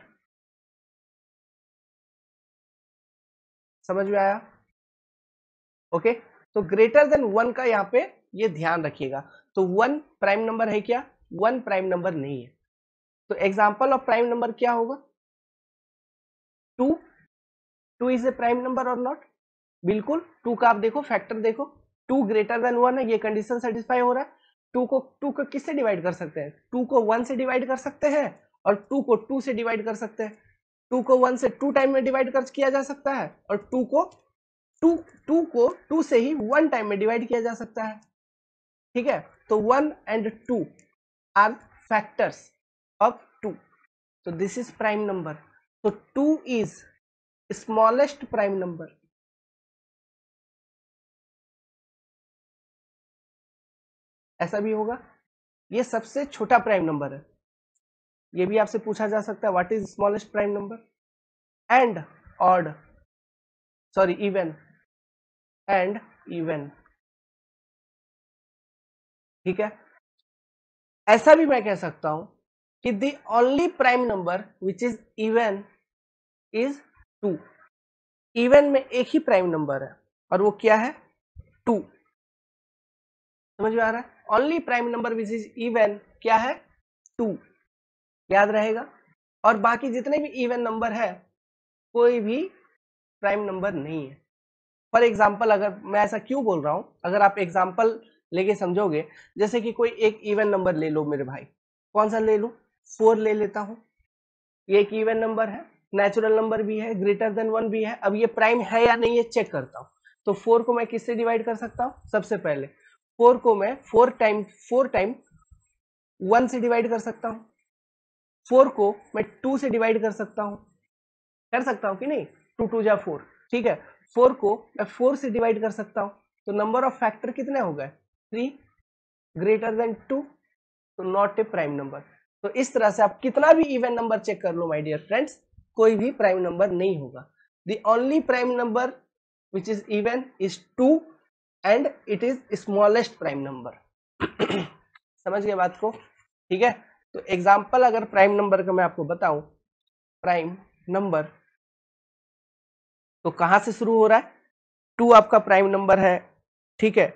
समझ में आया? ओके, तो ग्रेटर देन 1 का यहाँ पे ये ध्यान रखिएगा। तो 1 प्राइम नंबर है क्या? 1 प्राइम नंबर नहीं है। तो एग्जांपल ऑफ प्राइम नंबर क्या होगा? 2 इज ए प्राइम नंबर और नॉट? बिल्कुल, 2 का आप देखो फैक्टर देखो, 2 ग्रेटर देन 1 है, ये कंडीशन सेटिस्फाई हो रहा है। 2 को किससे डिवाइड कर सकते हैं? 2 को 1 से डिवाइड कर सकते हैं और 2 को 2 से डिवाइड कर सकते हैं। 2 को 1 से 2 टाइम में डिवाइड कर किया जा सकता है और 2 को 2 से ही 1 टाइम में डिवाइड किया जा सकता है, ठीक है। तो 1 एंड 2 आर फैक्टर्स ऑफ 2, तो दिस इज प्राइम नंबर। तो 2 इज स्मॉलेस्ट प्राइम नंबर, ऐसा भी होगा। ये सबसे छोटा प्राइम नंबर है, ये भी आपसे पूछा जा सकता है, what is smallest prime number. And odd, sorry even, and even, ठीक है। ऐसा भी मैं कह सकता हूं कि the only prime number which is even is 2। Even में एक ही प्राइम नंबर है और वो क्या है? 2। समझ में आ रहा है? Only prime number which is even क्या है? 2, याद रहेगा। और बाकी जितने भी इवन नंबर है कोई भी प्राइम नंबर नहीं है। फॉर एग्जाम्पल, अगर मैं ऐसा क्यों बोल रहा हूं, अगर आप एग्जाम्पल लेके समझोगे, जैसे कि कोई एक इवन नंबर ले लो मेरे भाई, कौन सा ले लूं? 4 ले लेता हूं, ये एक इवन नंबर है, नेचुरल नंबर भी है, ग्रेटर देन 1 भी है। अब ये प्राइम है या नहीं है चेक करता हूं। तो 4 को मैं किससे डिवाइड कर सकता हूं? सबसे पहले 4 को मैं 4 टाइम 1 से डिवाइड कर सकता हूं, 4 को मैं 2 से डिवाइड कर सकता हूं, कर सकता हूं कि नहीं? 2 2 जा 4, ठीक है। 4 को मैं 4 से डिवाइड कर सकता हूं, तो नंबर ऑफ फैक्टर कितने हो गए? 3, ग्रेटर देन 2, तो नॉट ए प्राइम नंबर। तो इस तरह से आप कितना भी इवन नंबर चेक कर लो माय डियर फ्रेंड्स, कोई भी प्राइम नंबर नहीं होगा। The only prime number which is even is 2 and it is smallest prime number. समझ गए बात को? ठीक है। तो एग्जांपल अगर प्राइम नंबर का मैं आपको बताऊं, प्राइम नंबर तो कहां से शुरू हो रहा है? 2 आपका प्राइम नंबर है, ठीक है।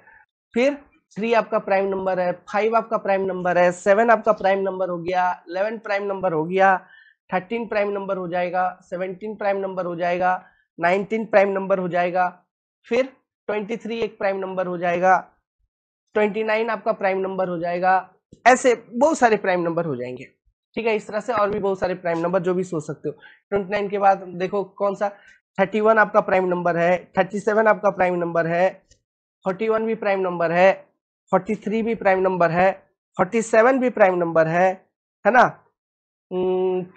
फिर 3 आपका प्राइम नंबर है, 5 आपका प्राइम नंबर है, 7 आपका प्राइम नंबर हो गया, 11 प्राइम नंबर हो गया, 13 प्राइम नंबर हो जाएगा, 17 प्राइम नंबर हो जाएगा, 19 प्राइम नंबर हो जाएगा, फिर 23 एक प्राइम नंबर हो जाएगा, 29 आपका प्राइम नंबर हो जाएगा, ऐसे बहुत सारे प्राइम नंबर हो जाएंगे, ठीक है। इस तरह से और भी बहुत सारे प्राइम नंबर जो भी सोच सकते हो। 29 के बाद देखो कौन सा, 31 आपका प्राइम नंबर है, 37 आपका प्राइम नंबर है, 41 भी प्राइम नंबर है, 43 भी प्राइम नंबर है, 47 भी प्राइम नंबर है ना।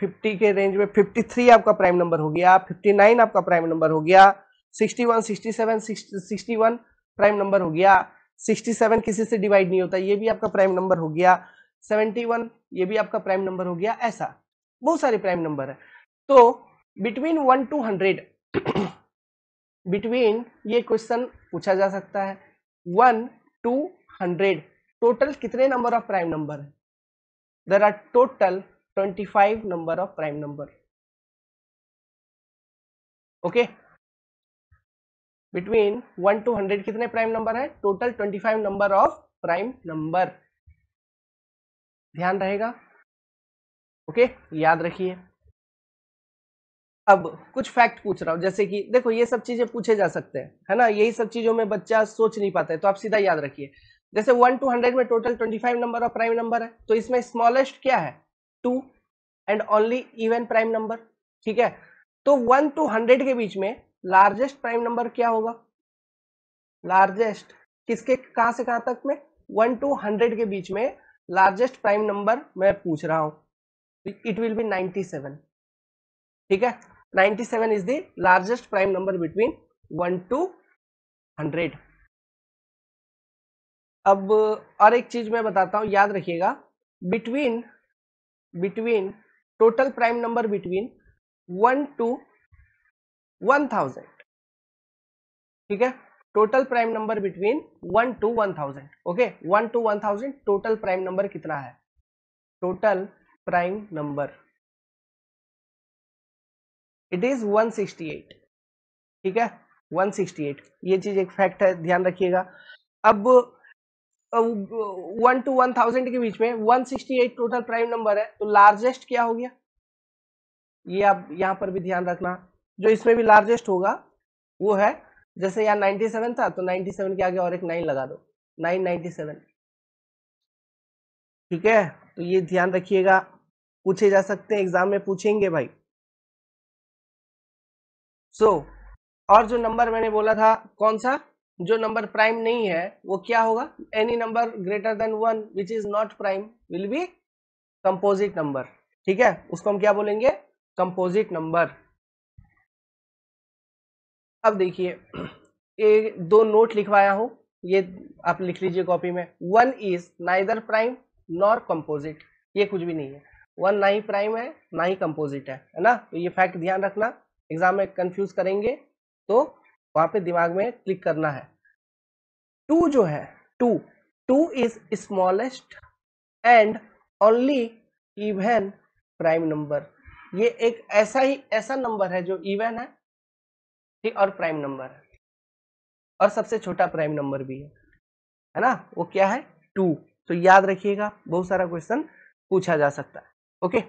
50 के रेंज में 53 आपका प्राइम नंबर हो गया, 59 आपका प्राइम नंबर हो गया, 61 67 61 प्राइम नंबर हो गया, 67 किसी से डिवाइड नहीं होता, ये भी आपका प्राइम नंबर हो गया, 71 ये भी आपका प्राइम नंबर हो गया। ऐसा बहुत सारे प्राइम नंबर है। तो बिटवीन 1 to 100 बिटवीन, ये क्वेश्चन पूछा जा सकता है, 1 to 100 टोटल कितने नंबर ऑफ प्राइम नंबर है? There are total 25 number of prime number. Okay, between 1 to 100 कितने प्राइम नंबर है? Total 25 number of prime number, ध्यान रहेगा। ओके, याद रखिए। अब कुछ फैक्ट पूछ रहा हूं, जैसे कि देखो ये सब चीजें पूछे जा सकते हैं, है ना, यही सब चीजों में बच्चा सोच नहीं पाता है, तो आप सीधा याद रखिए। जैसे 1 to 100 में total 25 number of prime number है, तो इसमें स्मॉलेस्ट क्या है 2 and only even prime number, ठीक है। तो 1 to 100 के बीच में लार्जेस्ट प्राइम नंबर क्या होगा, लार्जेस्ट किसके कहां से कहां तक में 1 to 100 के बीच में लार्जेस्ट प्राइम नंबर मैं पूछ रहा हूं, इट विल बी 97, ठीक है। 97 is the largest prime number between 1 to 100। अब और एक चीज मैं बताता हूं, याद रखिएगा, between between total prime number between 1 to 1000, ठीक है। Total prime number between 1 to 1000, okay. 1 to 1000 total prime number कितना है, total prime number it is 168, ठीक है 168। ये चीज एक फैक्ट है, ध्यान रखिएगा। अब 1 to 1000 के बीच में 168 टोटल प्राइम नंबर है, तो लार्जेस्ट क्या हो गया, ये आप यहां पर भी ध्यान रखना। जो इसमें भी लार्जेस्ट होगा वो है, जैसे यहाँ 97 था तो 97 के आगे और एक 9 लगा दो, 997, ठीक है। तो ये ध्यान रखिएगा, पूछे जा सकते हैं, एग्जाम में पूछेंगे भाई। और जो नंबर मैंने बोला था कौन सा, जो नंबर प्राइम नहीं है वो क्या होगा, any number greater than 1 which is not prime will be composite number, ठीक है। उसको हम क्या बोलेंगे, कंपोजिट नंबर। अब देखिए, ये दो नोट लिखवाया हूं, ये आप लिख लीजिए कॉपी में। 1 is neither prime nor composite, ये कुछ भी नहीं है, 1 ना ही प्राइम है ना ही कंपोजिट है ना। तो ये फैक्ट ध्यान रखना, एग्जाम में कंफ्यूज करेंगे तो वहां पे दिमाग में क्लिक करना है। 2 जो है, 2 2 is smallest and only even prime number. ये एक ऐसा नंबर है जो इवन है, ठीक, और प्राइम नंबर है, और सबसे छोटा प्राइम नंबर भी है ना, वो क्या है 2। तो याद रखिएगा, बहुत सारा क्वेश्चन पूछा जा सकता है, ओके।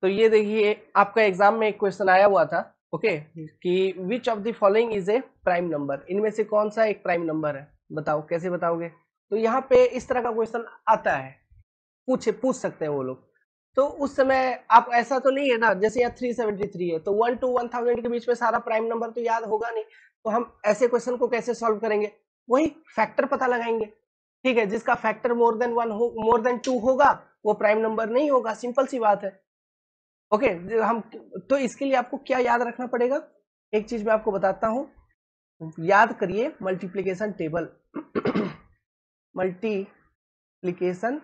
तो ये देखिए, आपका एग्जाम में एक क्वेश्चन आया हुआ था, ओके, कि which of the following is a prime number, इनमें से कौन सा एक प्राइम नंबर है, बताओ कैसे बताओगे। तो यहाँ पे इस तरह का क्वेश्चन आता है, पूछ सकते हैं वो लोग। तो उस समय आप, ऐसा तो नहीं है ना, जैसे यहाँ 373 है तो 1 to 1000 के बीच में सारा प्राइम नंबर तो याद होगा नहीं, तो हम ऐसे क्वेश्चन को कैसे सॉल्व करेंगे, वही फैक्टर पता लगाएंगे, ठीक है। जिसका फैक्टर मोर देन 1 हो, मोर देन 2 होगा वो प्राइम नंबर नहीं होगा, सिंपल सी बात है, ओके। हम तो इसके लिए आपको क्या याद रखना पड़ेगा, एक चीज मैं आपको बताता हूं, याद करिए मल्टीप्लीकेशन टेबल। मल्टीप्लीकेशन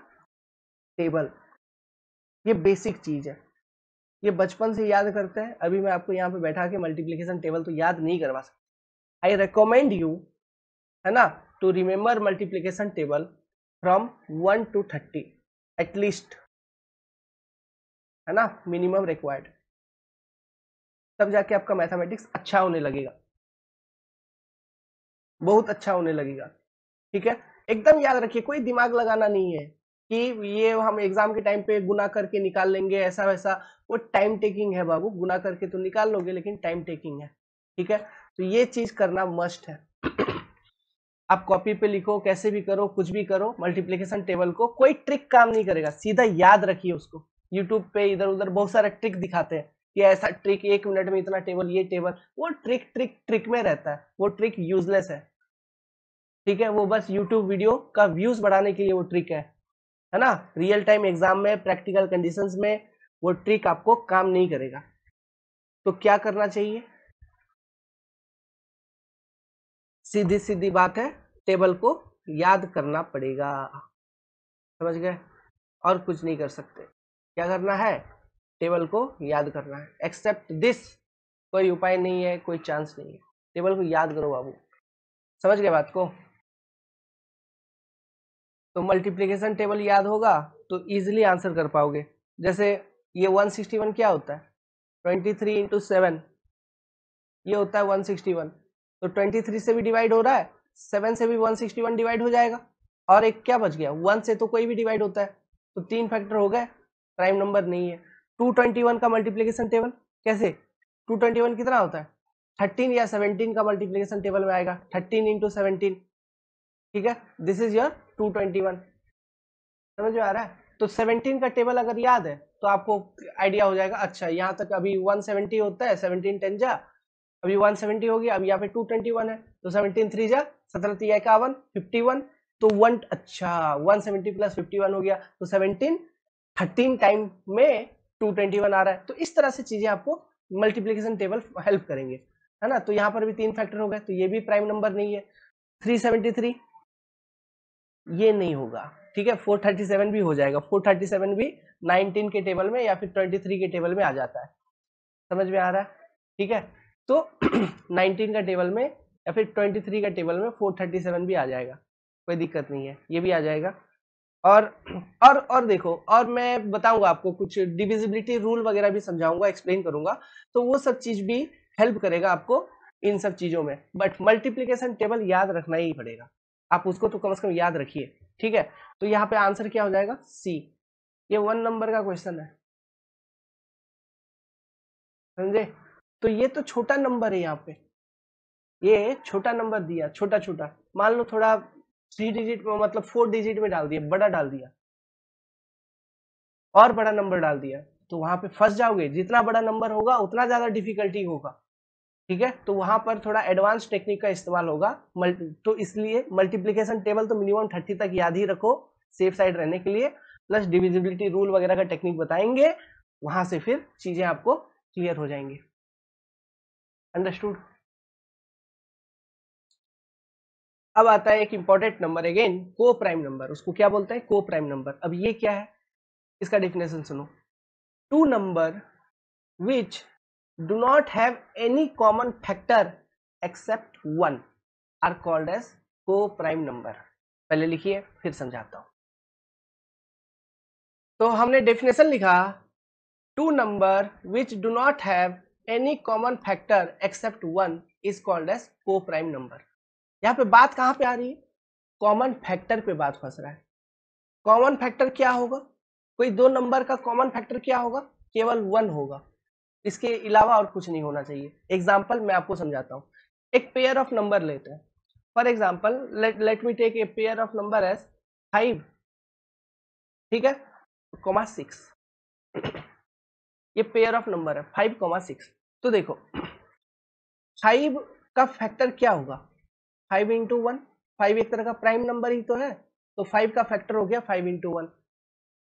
टेबल ये बेसिक चीज है, ये बचपन से याद करते हैं। अभी मैं आपको यहाँ पे बैठा के मल्टीप्लीकेशन टेबल तो याद नहीं करवा सकता। आई रिकमेंड यू, है ना, to remember multiplication table from 1 to 30 at least, है ना, मिनिमम रिक्वायर्ड, तब जाके आपका मैथमेटिक्स अच्छा होने लगेगा, बहुत अच्छा होने लगेगा, ठीक है। एकदम याद रखिए, कोई दिमाग लगाना नहीं है कि ये हम एग्जाम के टाइम पे गुना करके निकाल लेंगे ऐसा वैसा, वो टाइम टेकिंग है बाबू, गुना करके तो निकाल लोगे लेकिन टाइम टेकिंग है, ठीक है। तो ये चीज करना मस्ट है। आप कॉपी पे लिखो, कैसे भी करो, कुछ भी करो, मल्टीप्लिकेशन टेबल को कोई ट्रिक काम नहीं करेगा, सीधा याद रखिए उसको। यूट्यूब पे इधर उधर बहुत सारे ट्रिक दिखाते हैं कि ऐसा ट्रिक 1 मिनट में इतना टेबल, ये टेबल, वो ट्रिक ट्रिक ट्रिक में रहता है, वो ट्रिक यूजलेस है, ठीक है। वो बस यूट्यूब वीडियो का व्यूज बढ़ाने के लिए वो ट्रिक है ना। रियल टाइम एग्जाम में, प्रैक्टिकल कंडीशंस में वो ट्रिक आपको काम नहीं करेगा। तो क्या करना चाहिए, सीधी सीधी बात है, टेबल को याद करना पड़ेगा, समझ गए, और कुछ नहीं कर सकते। क्या करना है, टेबल को याद करना है, एक्सेप्ट दिस, कोई उपाय नहीं है, कोई चांस नहीं है, टेबल को याद करो बाबू, समझ गए बात को। तो मल्टीप्लिकेशन टेबल याद होगा तो इजीली आंसर कर पाओगे। जैसे ये 161 क्या होता है, 23 इंटू 7, ये होता है 161। तो 23 से भी डिवाइड हो रहा है, 7 से भी 161 डिवाइड हो जाएगा, और एक क्या बच गया, 1 से तो कोई भी डिवाइड होता है, तो 3 फैक्टर हो गए, प्राइम नंबर नहीं है। 221 का मल्टीप्लिकेशन टेबल कैसे, 221 कितना होता है, 13 या 17 का मल्टीप्लिकेशन टेबल में आएगा, 13 इंटू 17, ठीक है, दिस इज योर 221। समझ में आ रहा है? तो 17 का टेबल अगर याद है तो आपको आइडिया हो जाएगा। अच्छा यहाँ तक अभी 170 होता है, 17 10 जा, अभी 170 हो गया, अब यहाँ पे 221 है, तो 17 3 जा 17 3 51 51, तो 1 अच्छा 170 प्लस 51 हो गया, तो 17 13 टाइम में 221 आ रहा है। तो इस तरह से चीजें आपको मल्टीप्लीकेशन टेबल हेल्प करेंगे, है ना। तो यहाँ पर भी 3 फैक्टर हो गए, तो ये भी प्राइम नंबर नहीं है। 373 ये नहीं होगा, ठीक है। 437 भी हो जाएगा, 437 भी 19 के टेबल में या फिर 23 के टेबल में आ जाता है। समझ में आ रहा है? ठीक है, तो 19 का टेबल में या फिर 23 का टेबल में 437 भी आ जाएगा, कोई दिक्कत नहीं है, ये भी आ जाएगा। और और देखो, और मैं बताऊंगा आपको कुछ डिविजिबिलिटी रूल वगैरह भी समझाऊंगा, एक्सप्लेन करूंगा, तो वो सब चीज भी हेल्प करेगा आपको इन सब चीजों में। बट मल्टीप्लीकेशन टेबल याद रखना ही पड़ेगा, आप उसको तो कम से कम याद रखिए, ठीक है। तो यहाँ पे आंसर क्या हो जाएगा? सी। ये 1 नंबर का क्वेश्चन है, समझे। तो ये तो छोटा नंबर है, यहाँ पे ये छोटा नंबर दिया, छोटा छोटा, मान लो थोड़ा 3 डिजिट में, मतलब 4 डिजिट में डाल दिया, बड़ा डाल दिया और बड़ा नंबर डाल दिया, तो वहां पे फंस जाओगे। जितना बड़ा नंबर होगा उतना ज्यादा डिफिकल्टी होगा, ठीक है। तो वहां पर थोड़ा एडवांस टेक्निक का इस्तेमाल होगा। तो इसलिए मल्टीप्लीकेशन टेबल तो मिनिमम 30 तक याद ही रखो, सेफ साइड रहने के लिए। प्लस डिविजिबिलिटी रूल वगैरह का टेक्निक बताएंगे, वहां से फिर चीजें आपको क्लियर हो जाएंगी। अंडरस्टूड? अब आता है एक इंपॉर्टेंट नंबर अगेन, को प्राइम नंबर। उसको क्या बोलते हैं? को प्राइम नंबर। अब ये क्या है, इसका डेफिनेशन सुनो। Two number which do not have any common factor except one are called as coprime number. पहले लिखिए फिर समझाता हूं। तो हमने डेफिनेशन लिखा, two number which do not have any common factor except one is called as coprime number. यहाँ पे बात कहां पे आ रही है? कॉमन फैक्टर पे बात फंस रहा है। कॉमन फैक्टर क्या होगा? कोई दो नंबर का कॉमन फैक्टर क्या होगा? केवल वन होगा, इसके अलावा और कुछ नहीं होना चाहिए। एग्जाम्पल मैं आपको समझाता हूं। एक पेयर ऑफ नंबर लेते हैं। For example let me take a pair of number as 5, ठीक है, कॉमा 6। ये पेयर ऑफ नंबर है 5 कॉमा 6। तो देखो 5 का फैक्टर क्या होगा? 5 इंटू वन। 5 एक तरह का प्राइम नंबर ही तो है, तो 5 का फैक्टर हो गया 5 इंटू वन,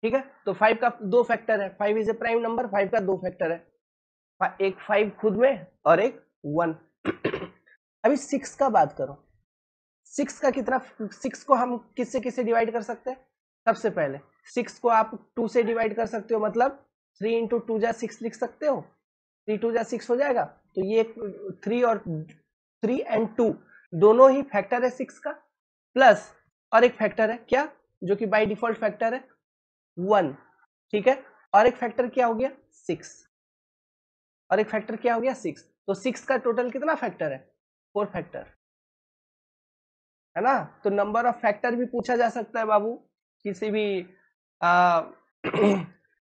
ठीक है। तो 5 का दो फैक्टर है, 5 इज ए प्राइम नंबर, 5 का दो फैक्टर है, एक 5 खुद में और एक 1। अभी 6 का बात करो। 6 का कितना? 6 को हम किससे किससे डिवाइड कर सकते हैं? सबसे पहले 6 को आप 2 से डिवाइड कर सकते हो, मतलब 3 इंटू 2 जा 6 लिख सकते हो, 3 2 जा 6 हो जाएगा। तो ये 3 और 3 एंड 2 दोनों ही फैक्टर है 6 का, प्लस और एक फैक्टर है क्या, जो कि बाय डिफॉल्ट फैक्टर है 1, ठीक है। और एक फैक्टर क्या हो गया? 6। और एक फैक्टर क्या हो गया? 6। तो 6 का टोटल कितना फैक्टर है? 4 फैक्टर, है ना। तो नंबर ऑफ फैक्टर भी पूछा जा सकता है बाबू, किसी भी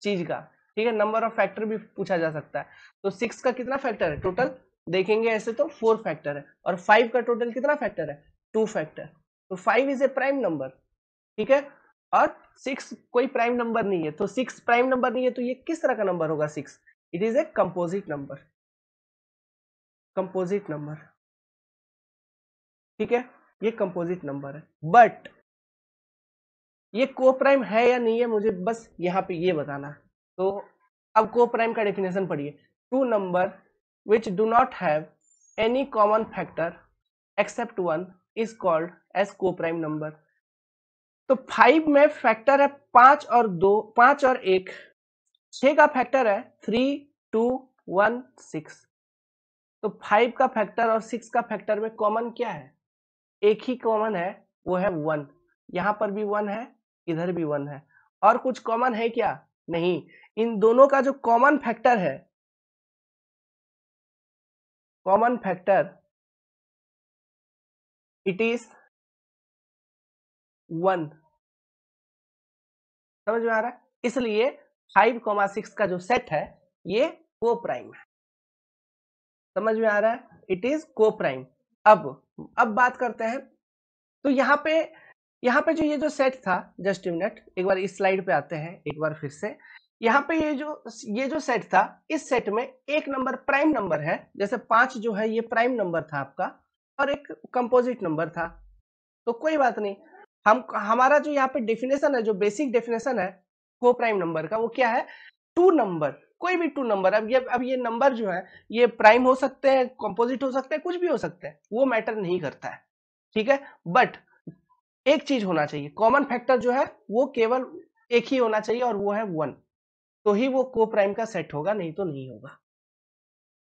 चीज का, ठीक है। नंबर ऑफ फैक्टर भी पूछा जा सकता है। तो 6 का कितना फैक्टर है टोटल? देखेंगे ऐसे तो 4 फैक्टर है, और 5 का टोटल कितना फैक्टर है? 2 फैक्टर। तो 5 इज ए प्राइम नंबर, ठीक है। और 6 कोई प्राइम नंबर नहीं है, तो 6 प्राइम नंबर नहीं है, तो ये किस तरह का नंबर होगा? 6 it is a composite number, composite number, ठीक है। ये कंपोजिट नंबर है। बट ये को प्राइम है या नहीं है, मुझे बस यहाँ पे ये बताना है। तो अब को प्राइम का डेफिनेशन पढ़िए। Two number which do not have any common factor except one is called as coprime number. तो 5 में फैक्टर है 5 और 2, 5 और 1, 6 का फैक्टर है 3 2 1 6। तो 5 का फैक्टर और 6 का फैक्टर में कॉमन क्या है? एक ही कॉमन है, वो है 1। यहां पर भी 1 है, इधर भी 1 है। और कुछ कॉमन है क्या? नहीं। इन दोनों का जो कॉमन फैक्टर है, कॉमन फैक्टर इट इज 1। समझ में आ रहा है? इसलिए 5,6 का जो सेट है ये को प्राइम है। समझ में आ रहा है? इट इज को प्राइम। अब बात करते हैं। तो यहाँ पे जो ये जो सेट था, जस्ट मिनट, एक बार इस स्लाइड पे आते हैं एक बार फिर से। यहाँ पे ये जो सेट था, इस सेट में एक नंबर प्राइम नंबर है, जैसे 5 जो है ये प्राइम नंबर था आपका, और एक कंपोजिट नंबर था। तो कोई बात नहीं, हमारा जो यहाँ पे डेफिनेशन है, जो बेसिक डेफिनेशन है को प्राइम नंबर का, वो क्या है? टू नंबर, कोई भी टू नंबर। अब ये नंबर जो है ये प्राइम हो सकते हैं, कंपोजिट हो सकते हैं, कुछ भी हो सकते हैं, वो मैटर नहीं करता है, ठीक है। बट एक चीज होना चाहिए, कॉमन फैक्टर जो है वो केवल एक ही होना चाहिए, और वो है 1। तो ही वो को प्राइम का सेट होगा, नहीं तो नहीं होगा।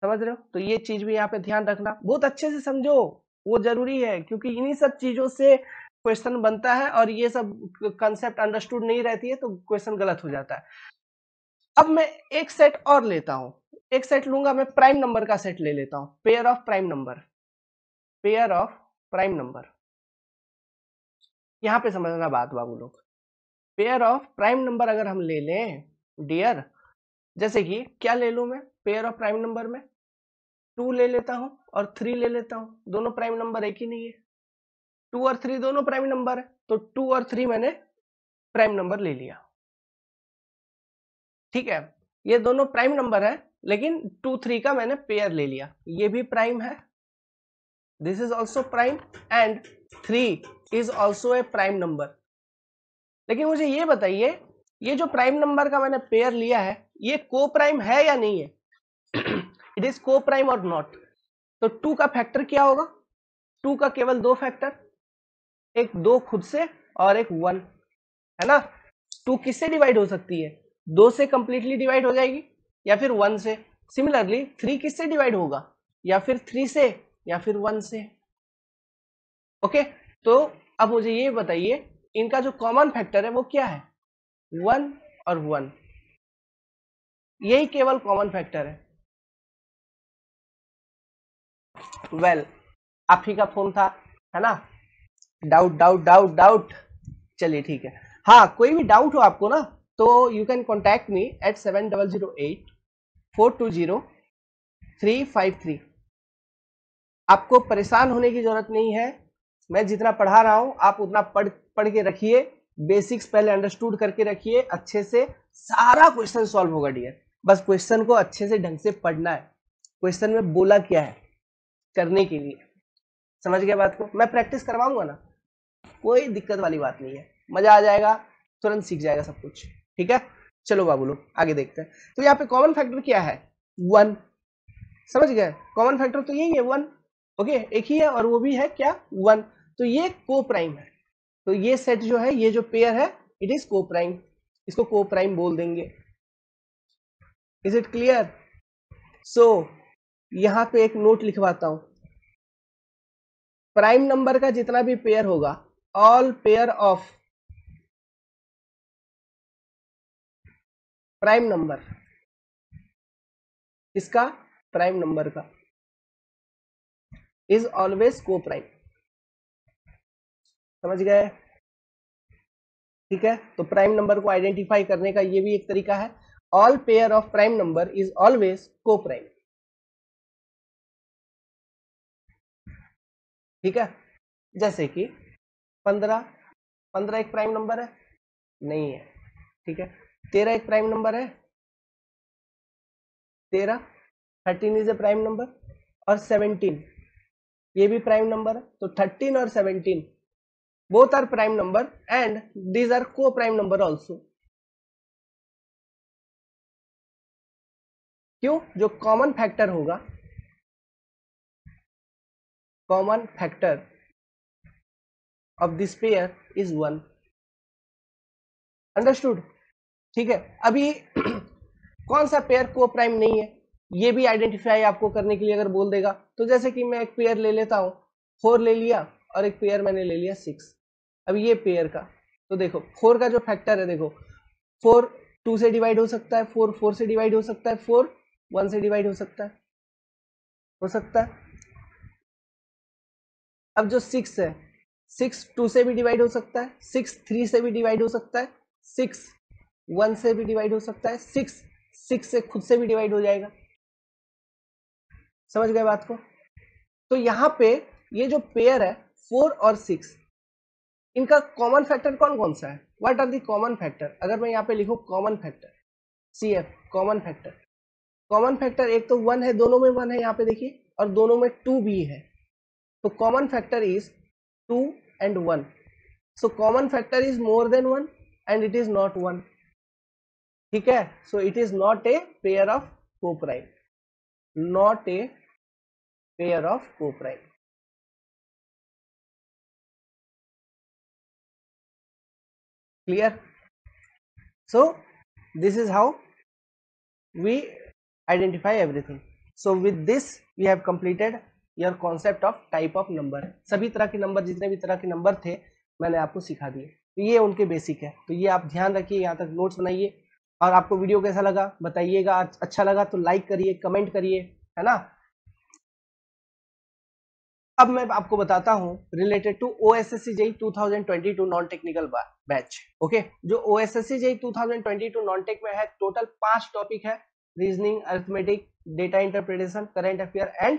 समझ रहे हो? तो ये चीज भी यहाँ पे ध्यान रखना, बहुत अच्छे से समझो, वो जरूरी है, क्योंकि इन्हीं सब चीजों से क्वेश्चन बनता है, और ये सब कंसेप्ट अंडरस्टूड नहीं रहती है तो क्वेश्चन गलत हो जाता है। अब मैं एक सेट और लेता हूं, एक सेट लूंगा मैं, प्राइम नंबर का सेट ले लेता हूं, pair of prime number, pair of prime number. यहां पे समझना बात बाबू लोग, पेयर ऑफ प्राइम नंबर अगर हम ले लें डियर, जैसे कि क्या ले लूं मैं पेयर ऑफ प्राइम नंबर में? 2 ले लेता हूं और 3 ले लेता हूं, दोनों प्राइम नंबर एक ही नहीं है, 2 और 3 दोनों प्राइम नंबर है, तो 2 और 3 मैंने प्राइम नंबर ले लिया, ठीक है। ये दोनों प्राइम नंबर है, लेकिन 2 3 का मैंने पेयर ले लिया, ये भी प्राइम है, this is also prime, and 3 is also a prime number. लेकिन मुझे ये बताइए, ये जो प्राइम नंबर का मैंने पेयर लिया है, ये को प्राइम है या नहीं है? इट इज को प्राइम और नॉट। तो 2 का फैक्टर क्या होगा? 2 का केवल 2 फैक्टर, एक 2 खुद से और एक 1, है ना। 2 किससे डिवाइड हो सकती है? 2 से कंप्लीटली डिवाइड हो जाएगी, या फिर 1 से। सिमिलरली 3 किससे डिवाइड होगा? या फिर 3 से, या फिर 1 से। ओके, तो अब मुझे ये बताइए, इनका जो कॉमन फैक्टर है वो क्या है? 1 और 1, यही केवल कॉमन फैक्टर है। वेल, आप ही का फोन था, है ना। डाउट डाउट डाउट डाउट, चलिए ठीक है। हाँ, कोई भी डाउट हो आपको ना, तो you can contact me at 7008 420 353। आपको परेशान होने की जरूरत नहीं है, मैं जितना पढ़ा रहा हूं आप उतना पढ़ पढ़ के रखिए, बेसिक्स पहले अंडरस्टूड करके रखिए अच्छे से, सारा क्वेश्चन सॉल्व होगा डियर। बस क्वेश्चन को अच्छे से ढंग से पढ़ना है, क्वेश्चन में बोला क्या है करने के लिए। समझ गया बात को? मैं प्रैक्टिस करवाऊंगा ना, कोई दिक्कत वाली बात नहीं है, मजा आ जाएगा, तुरंत सीख जाएगा सब कुछ, ठीक है। चलो बाबू लोग आगे देखते हैं। तो यहाँ पे कॉमन फैक्टर क्या है? 1, समझ गए? कॉमन फैक्टर तो यही है 1, ओके, एक ही है, और वो भी है क्या? 1। तो ये को प्राइम है, तो ये सेट जो है, ये जो पेयर है, इट इज को प्राइम, इसको को प्राइम बोल देंगे। Is it clear? सो यहां पे एक नोट लिखवाता हूं, प्राइम नंबर का जितना भी पेयर होगा, all pair of prime number, इसका प्राइम नंबर का इज ऑलवेज को प्राइम। समझ गए? ठीक है, तो प्राइम नंबर को आइडेंटिफाई करने का ये भी एक तरीका है, all pair of prime number is always को प्राइम। ठीक है, जैसे कि 15, 15 एक प्राइम नंबर है? नहीं है, ठीक है। 13 एक प्राइम नंबर है? 13, 13 इज ए प्राइम नंबर, और 17 ये भी प्राइम नंबर है, तो 13 और 17 both are prime number, and these are coprime number also. क्यों? जो कॉमन फैक्टर होगा, common factor of this pair is 1। Understood? ठीक है। अभी कौन सा पेयर को प्राइम नहीं है, ये भी आइडेंटिफाई आपको करने के लिए अगर बोल देगा, तो जैसे कि मैं एक पेयर ले लेता हूं, 4 ले लिया, और एक पेयर मैंने ले लिया 6। अब ये पेयर का, तो देखो 4 का जो फैक्टर है, देखो 4 2 से डिवाइड हो सकता है, 4 4 से डिवाइड हो सकता है, 4 1 से डिवाइड हो सकता है, हो सकता है। अब जो 6 है, 6 2 से भी डिवाइड हो सकता है, 6 3 से भी डिवाइड हो सकता है, 6 1 से भी डिवाइड हो सकता है, 6 6 से खुद से भी डिवाइड हो जाएगा। समझ गए बात को? तो यहां पे ये जो पेयर है 4 और 6, इनका कॉमन फैक्टर कौन कौन सा है, what are the common factor, अगर मैं यहाँ पे लिखूं common factor CF common factor, common factor एक तो 1 है, दोनों में 1 है यहाँ पे देखिए, और दोनों में 2 भी है, तो common factor is 2 and 1, so common factor is more than 1 and it is not 1, ठीक है, so it is not a pair of co-prime, not a pair of co-prime. Clear? So this is how we identify everything. So with this we have completed your concept of type of number. सभी तरह के नंबर, जितने भी तरह के नंबर थे मैंने आपको सिखा दिए, तो ये उनके बेसिक है, तो ये आप ध्यान रखिए, यहाँ तक नोट्स बनाइए, और आपको वीडियो कैसा लगा बताइएगा, अच्छा लगा तो लाइक करिए, कमेंट करिए, है ना। अब मैं आपको बताता हूं related to OSSC JEE 2022 non technical batch. Okay, जो OSSC JEE 2022 नॉन टेक में है, टोटल 5 टॉपिक है, reasoning, arithmetic, data interpretation, current affair and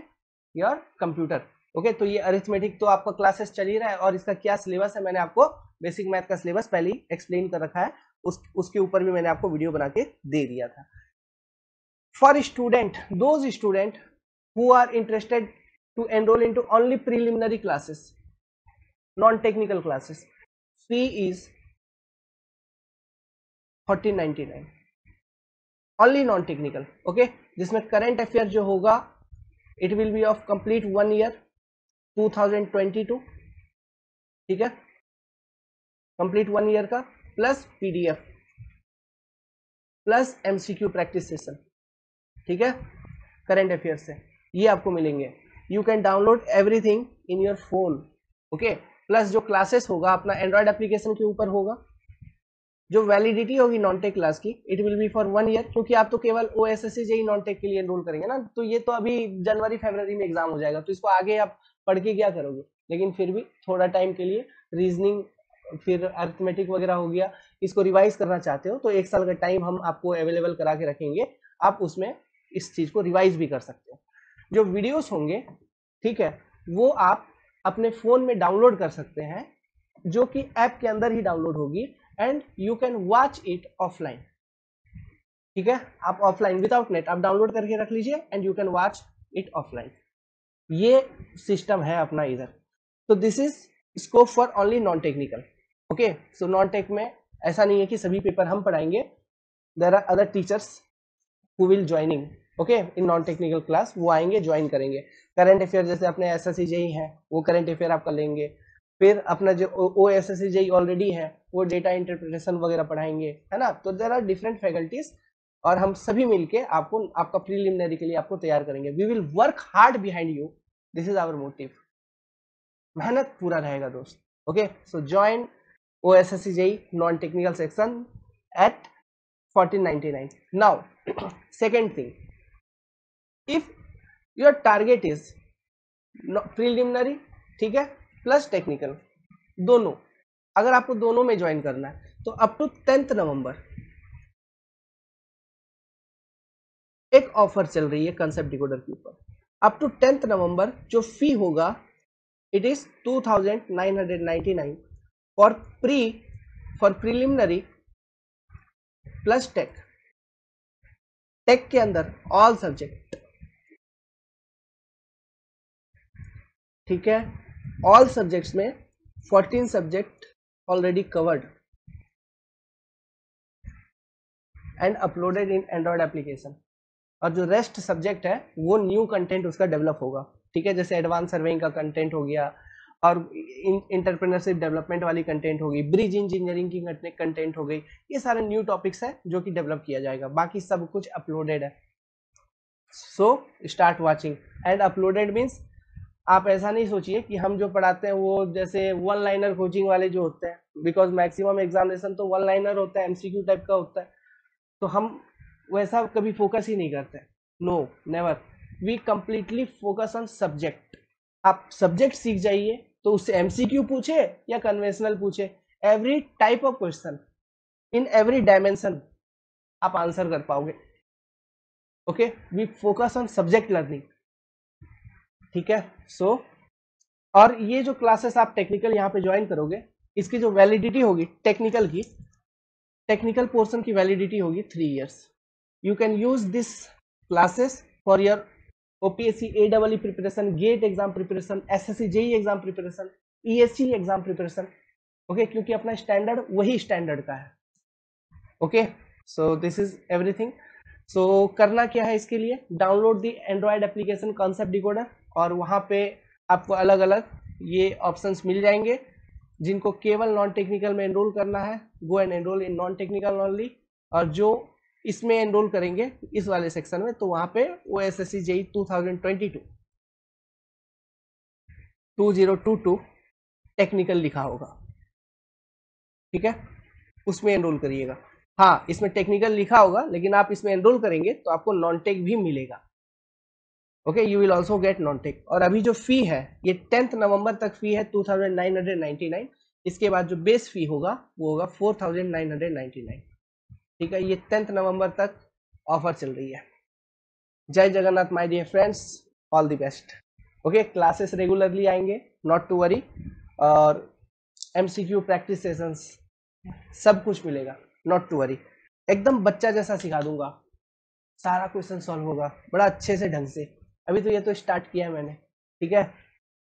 your computer. Okay, तो ये अरिथमेटिक तो आपका क्लासेस चल ही रहा है, और इसका क्या सिलेबस है मैंने आपको बेसिक मैथ का सिलेबस पहले ही एक्सप्लेन कर रखा है, उसके ऊपर भी मैंने आपको वीडियो बना के दे दिया था। For student, those student who are interested to enroll into only preliminary classes, non-technical classes, fee is 1499, only non-technical. okay, जिसमें current affair जो होगा it will be of complete 1 year 2022, ठीक है, complete 1 year का, plus PDF plus MCQ practice session, ठीक है, करंट अफेयर से ये आपको मिलेंगे। You can download everything in your phone. Okay, plus जो क्लासेस होगा अपना एंड्रॉयड एप्लीकेशन के ऊपर होगा, जो वैलिडिटी होगी नॉन टेक क्लास की it will B for 1 year, क्योंकि आप तो केवल OSSC JEE नॉन टेक के लिए एनरोल करेंगे ना, तो ये तो अभी जनवरी फरवरी में एग्जाम हो जाएगा, तो इसको आगे आप पढ़ के क्या करोगे, लेकिन फिर भी थोड़ा टाइम के लिए रीजनिंग फिर अरिथमेटिक वगैरह हो गया, इसको रिवाइज करना चाहते हो तो 1 साल का टाइम हम आपको अवेलेबल करा के रखेंगे, आप उसमें इस चीज को रिवाइज भी कर सकते हो। जो वीडियोस होंगे, ठीक है, वो आप अपने फोन में डाउनलोड कर सकते हैं, जो कि ऐप के अंदर ही डाउनलोड होगी, and you can watch it offline, ठीक है, आप ऑफलाइन विदाउट नेट आप डाउनलोड करके रख लीजिए and you can watch it offline, ये सिस्टम है अपना इधर। तो this is scope for only non technical. Okay, so non tech में ऐसा नहीं है कि सभी पेपर हम पढ़ाएंगे, there are other teachers who will joining, okay, in non technical class, वो आएंगे ज्वाइन करेंगे। करंट अफेयर जैसे अपने SSC JEE है, वो करंट अफेयर आपका लेंगे, फिर अपना जो OSSC JEE ऑलरेडी है वो डेटा इंटरप्रिटेशन वगैरह पढ़ाएंगे, है ना। तो देयर आर डिफरेंट फैकल्टीज, और हम सभी मिलके आपको आपका प्रीलिमिनरी के लिए आपको तैयार करेंगे। We will work hard behind you, this is our motive, मेहनत पूरा रहेगा दोस्त। Okay, so join OSSC JEE non technical section at 1499. Now second thing, if your target is preliminary, ठीक है, प्लस टेक्निकल, दोनों, अगर आपको दोनों में ज्वाइन करना है तो अप टू 10th नवंबर एक ऑफर चल रही है कंसेप्ट डिकोडर के ऊपर। अप टू 10th नवंबर जो फी होगा it is 2999 for preliminary plus tech. Tech के अंदर ऑल सब्जेक्ट, ठीक है, ऑल सब्जेक्ट्स में 14 subject already covered and uploaded in Android application, और जो रेस्ट सब्जेक्ट है वो न्यू कंटेंट उसका डेवलप होगा, ठीक है, जैसे एडवांस सर्वेइंग का कंटेंट हो गया, और इंटरप्रेन्योरशिप डेवलपमेंट वाली कंटेंट होगी, ब्रिज इंजीनियरिंग की कंटेंट हो गई, ये सारे न्यू टॉपिक्स है जो कि डेवलप किया जाएगा, बाकी सब कुछ अपलोडेड है। So start watching, and uploaded means आप ऐसा नहीं सोचिए कि हम जो पढ़ाते हैं वो जैसे 1 लाइनर कोचिंग वाले जो होते हैं, बिकॉज मैक्सिमम एग्जामिनेशन तो 1 लाइनर होता है, MCQ टाइप का होता है, तो हम वैसा कभी फोकस ही नहीं करते। No, never, we completely focus on subject. आप सब्जेक्ट सीख जाइए तो उससे MCQ पूछे या कन्वेंशनल पूछे, every type of question in every dimension आप आंसर कर पाओगे। Okay, we focus on subject learning, ठीक है। सो और ये जो क्लासेस आप टेक्निकल यहाँ पे ज्वाइन करोगे इसकी जो वैलिडिटी होगी टेक्निकल पोर्शन की वैलिडिटी होगी 3 years. You can use this classes for your OPSC AEE preparation, GATE exam preparation, SSC JEE exam preparation, ESC exam preparation. Okay, क्योंकि अपना स्टैंडर्ड वही स्टैंडर्ड का है. Okay, so this is everything. So करना क्या है इसके लिए, download the Android application concept decoder, और वहां पे आपको अलग अलग ये ऑप्शंस मिल जाएंगे. जिनको केवल नॉन टेक्निकल में एनरोल करना है, go and enrol in non technical only. और जो इसमें एनरोल करेंगे इस वाले सेक्शन में, तो वहां पे OSSC JEE 2022 टेक्निकल लिखा होगा. ठीक है, उसमें एनरोल करिएगा. हाँ, इसमें टेक्निकल लिखा होगा, लेकिन आप इसमें एनरोल करेंगे तो आपको नॉन टेक भी मिलेगा. Okay, you will also get non tech. और अभी जो फी है ये 10th नवंबर तक फी है 2999. इसके बाद जो बेस फी होगा वो होगा 4999. ठीक है, ये 10th नवंबर तक ऑफर चल रही है. Jai Jagannath my dear friends, all the best. Okay, classes regularly आएंगे, नॉट टू वरी. और MCQ प्रैक्टिस सेशंस सब कुछ मिलेगा, नॉट टू वरी. एकदम बच्चा जैसा सिखा दूंगा, सारा क्वेश्चन सॉल्व होगा बड़ा अच्छे से ढंग से. अभी तो ये तो स्टार्ट किया है मैंने. ठीक है,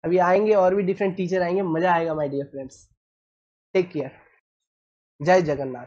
अभी आएंगे और भी डिफरेंट टीचर आएंगे, मजा आएगा my dear friends. Take care. Jai Jagannath.